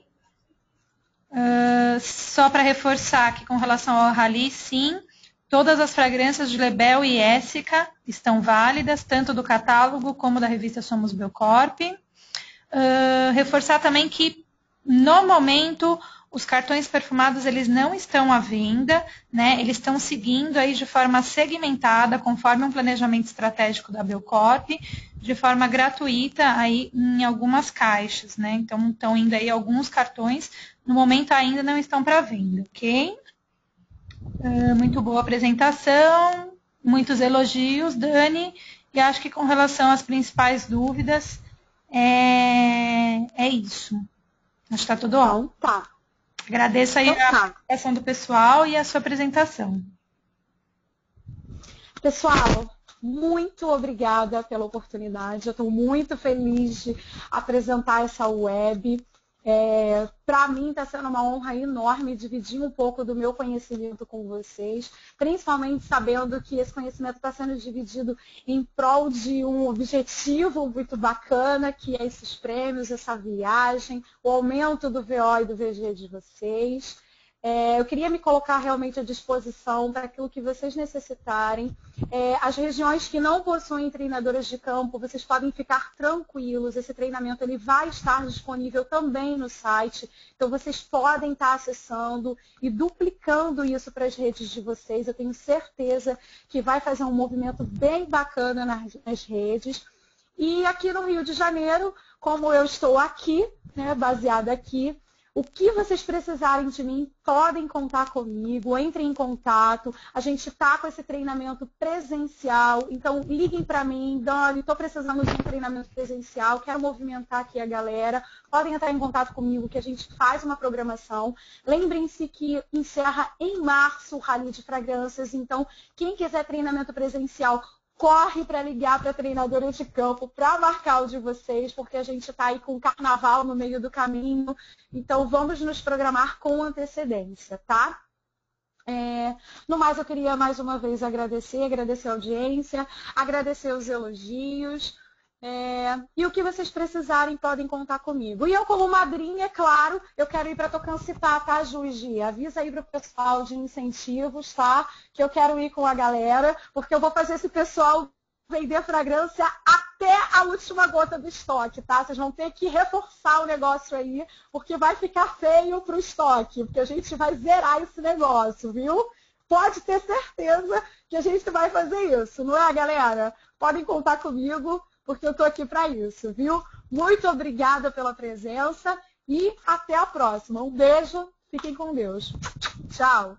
Só para reforçar que com relação ao Rally, sim, todas as fragrâncias de Lebel e Essica estão válidas, tanto do catálogo como da revista Somos Belcorp. Reforçar também que, no momento, os cartões perfumados eles não estão à venda, né? Eles estão seguindo aí de forma segmentada, conforme um planejamento estratégico da Belcorp, de forma gratuita aí em algumas caixas, né? Então, estão indo aí alguns cartões, no momento ainda não estão para venda, ok? Muito boa apresentação, muitos elogios, Dani, e acho que com relação às principais dúvidas, é isso. Acho que está tudo bom. Tá. Agradeço aí a participação do pessoal e a sua apresentação. Pessoal, muito obrigada pela oportunidade. Eu estou muito feliz de apresentar essa web. Para mim está sendo uma honra enorme dividir um pouco do meu conhecimento com vocês, principalmente sabendo que esse conhecimento está sendo dividido em prol de um objetivo muito bacana, que é esses prêmios, essa viagem, o aumento do VO e do VG de vocês. Eu queria me colocar realmente à disposição para aquilo que vocês necessitarem. As regiões que não possuem treinadoras de campo, vocês podem ficar tranquilos. Esse treinamento ele vai estar disponível também no site. Então, vocês podem estar acessando e duplicando isso para as redes de vocês. Eu tenho certeza que vai fazer um movimento bem bacana nas redes. E aqui no Rio de Janeiro, como eu estou aqui, né, baseada aqui, O que vocês precisarem de mim, podem contar comigo, entrem em contato. A gente está com esse treinamento presencial, então liguem para mim, Dani, estou precisando de um treinamento presencial, quero movimentar aqui a galera. Podem entrar em contato comigo que a gente faz uma programação. Lembrem-se que encerra em março o Rally de Fragrâncias, então quem quiser treinamento presencial, corre para ligar para a treinadora de campo para marcar o de vocês, porque a gente está aí com o carnaval no meio do caminho, então vamos nos programar com antecedência, tá? No mais, eu queria mais uma vez agradecer a audiência, agradecer os elogios, e o que vocês precisarem podem contar comigo. E eu, como madrinha, é claro, eu quero ir para Tocancipá, tá, Juigi? Avisa aí para o pessoal de incentivos, tá? Que eu quero ir com a galera, porque eu vou fazer esse pessoal vender fragrância até a última gota do estoque, tá? Vocês vão ter que reforçar o negócio aí, porque vai ficar feio pro estoque, porque a gente vai zerar esse negócio, viu? Pode ter certeza que a gente vai fazer isso, não é, galera? Podem contar comigo, porque eu tô aqui para isso, viu? Muito obrigada pela presença e até a próxima. Um beijo, fiquem com Deus. Tchau!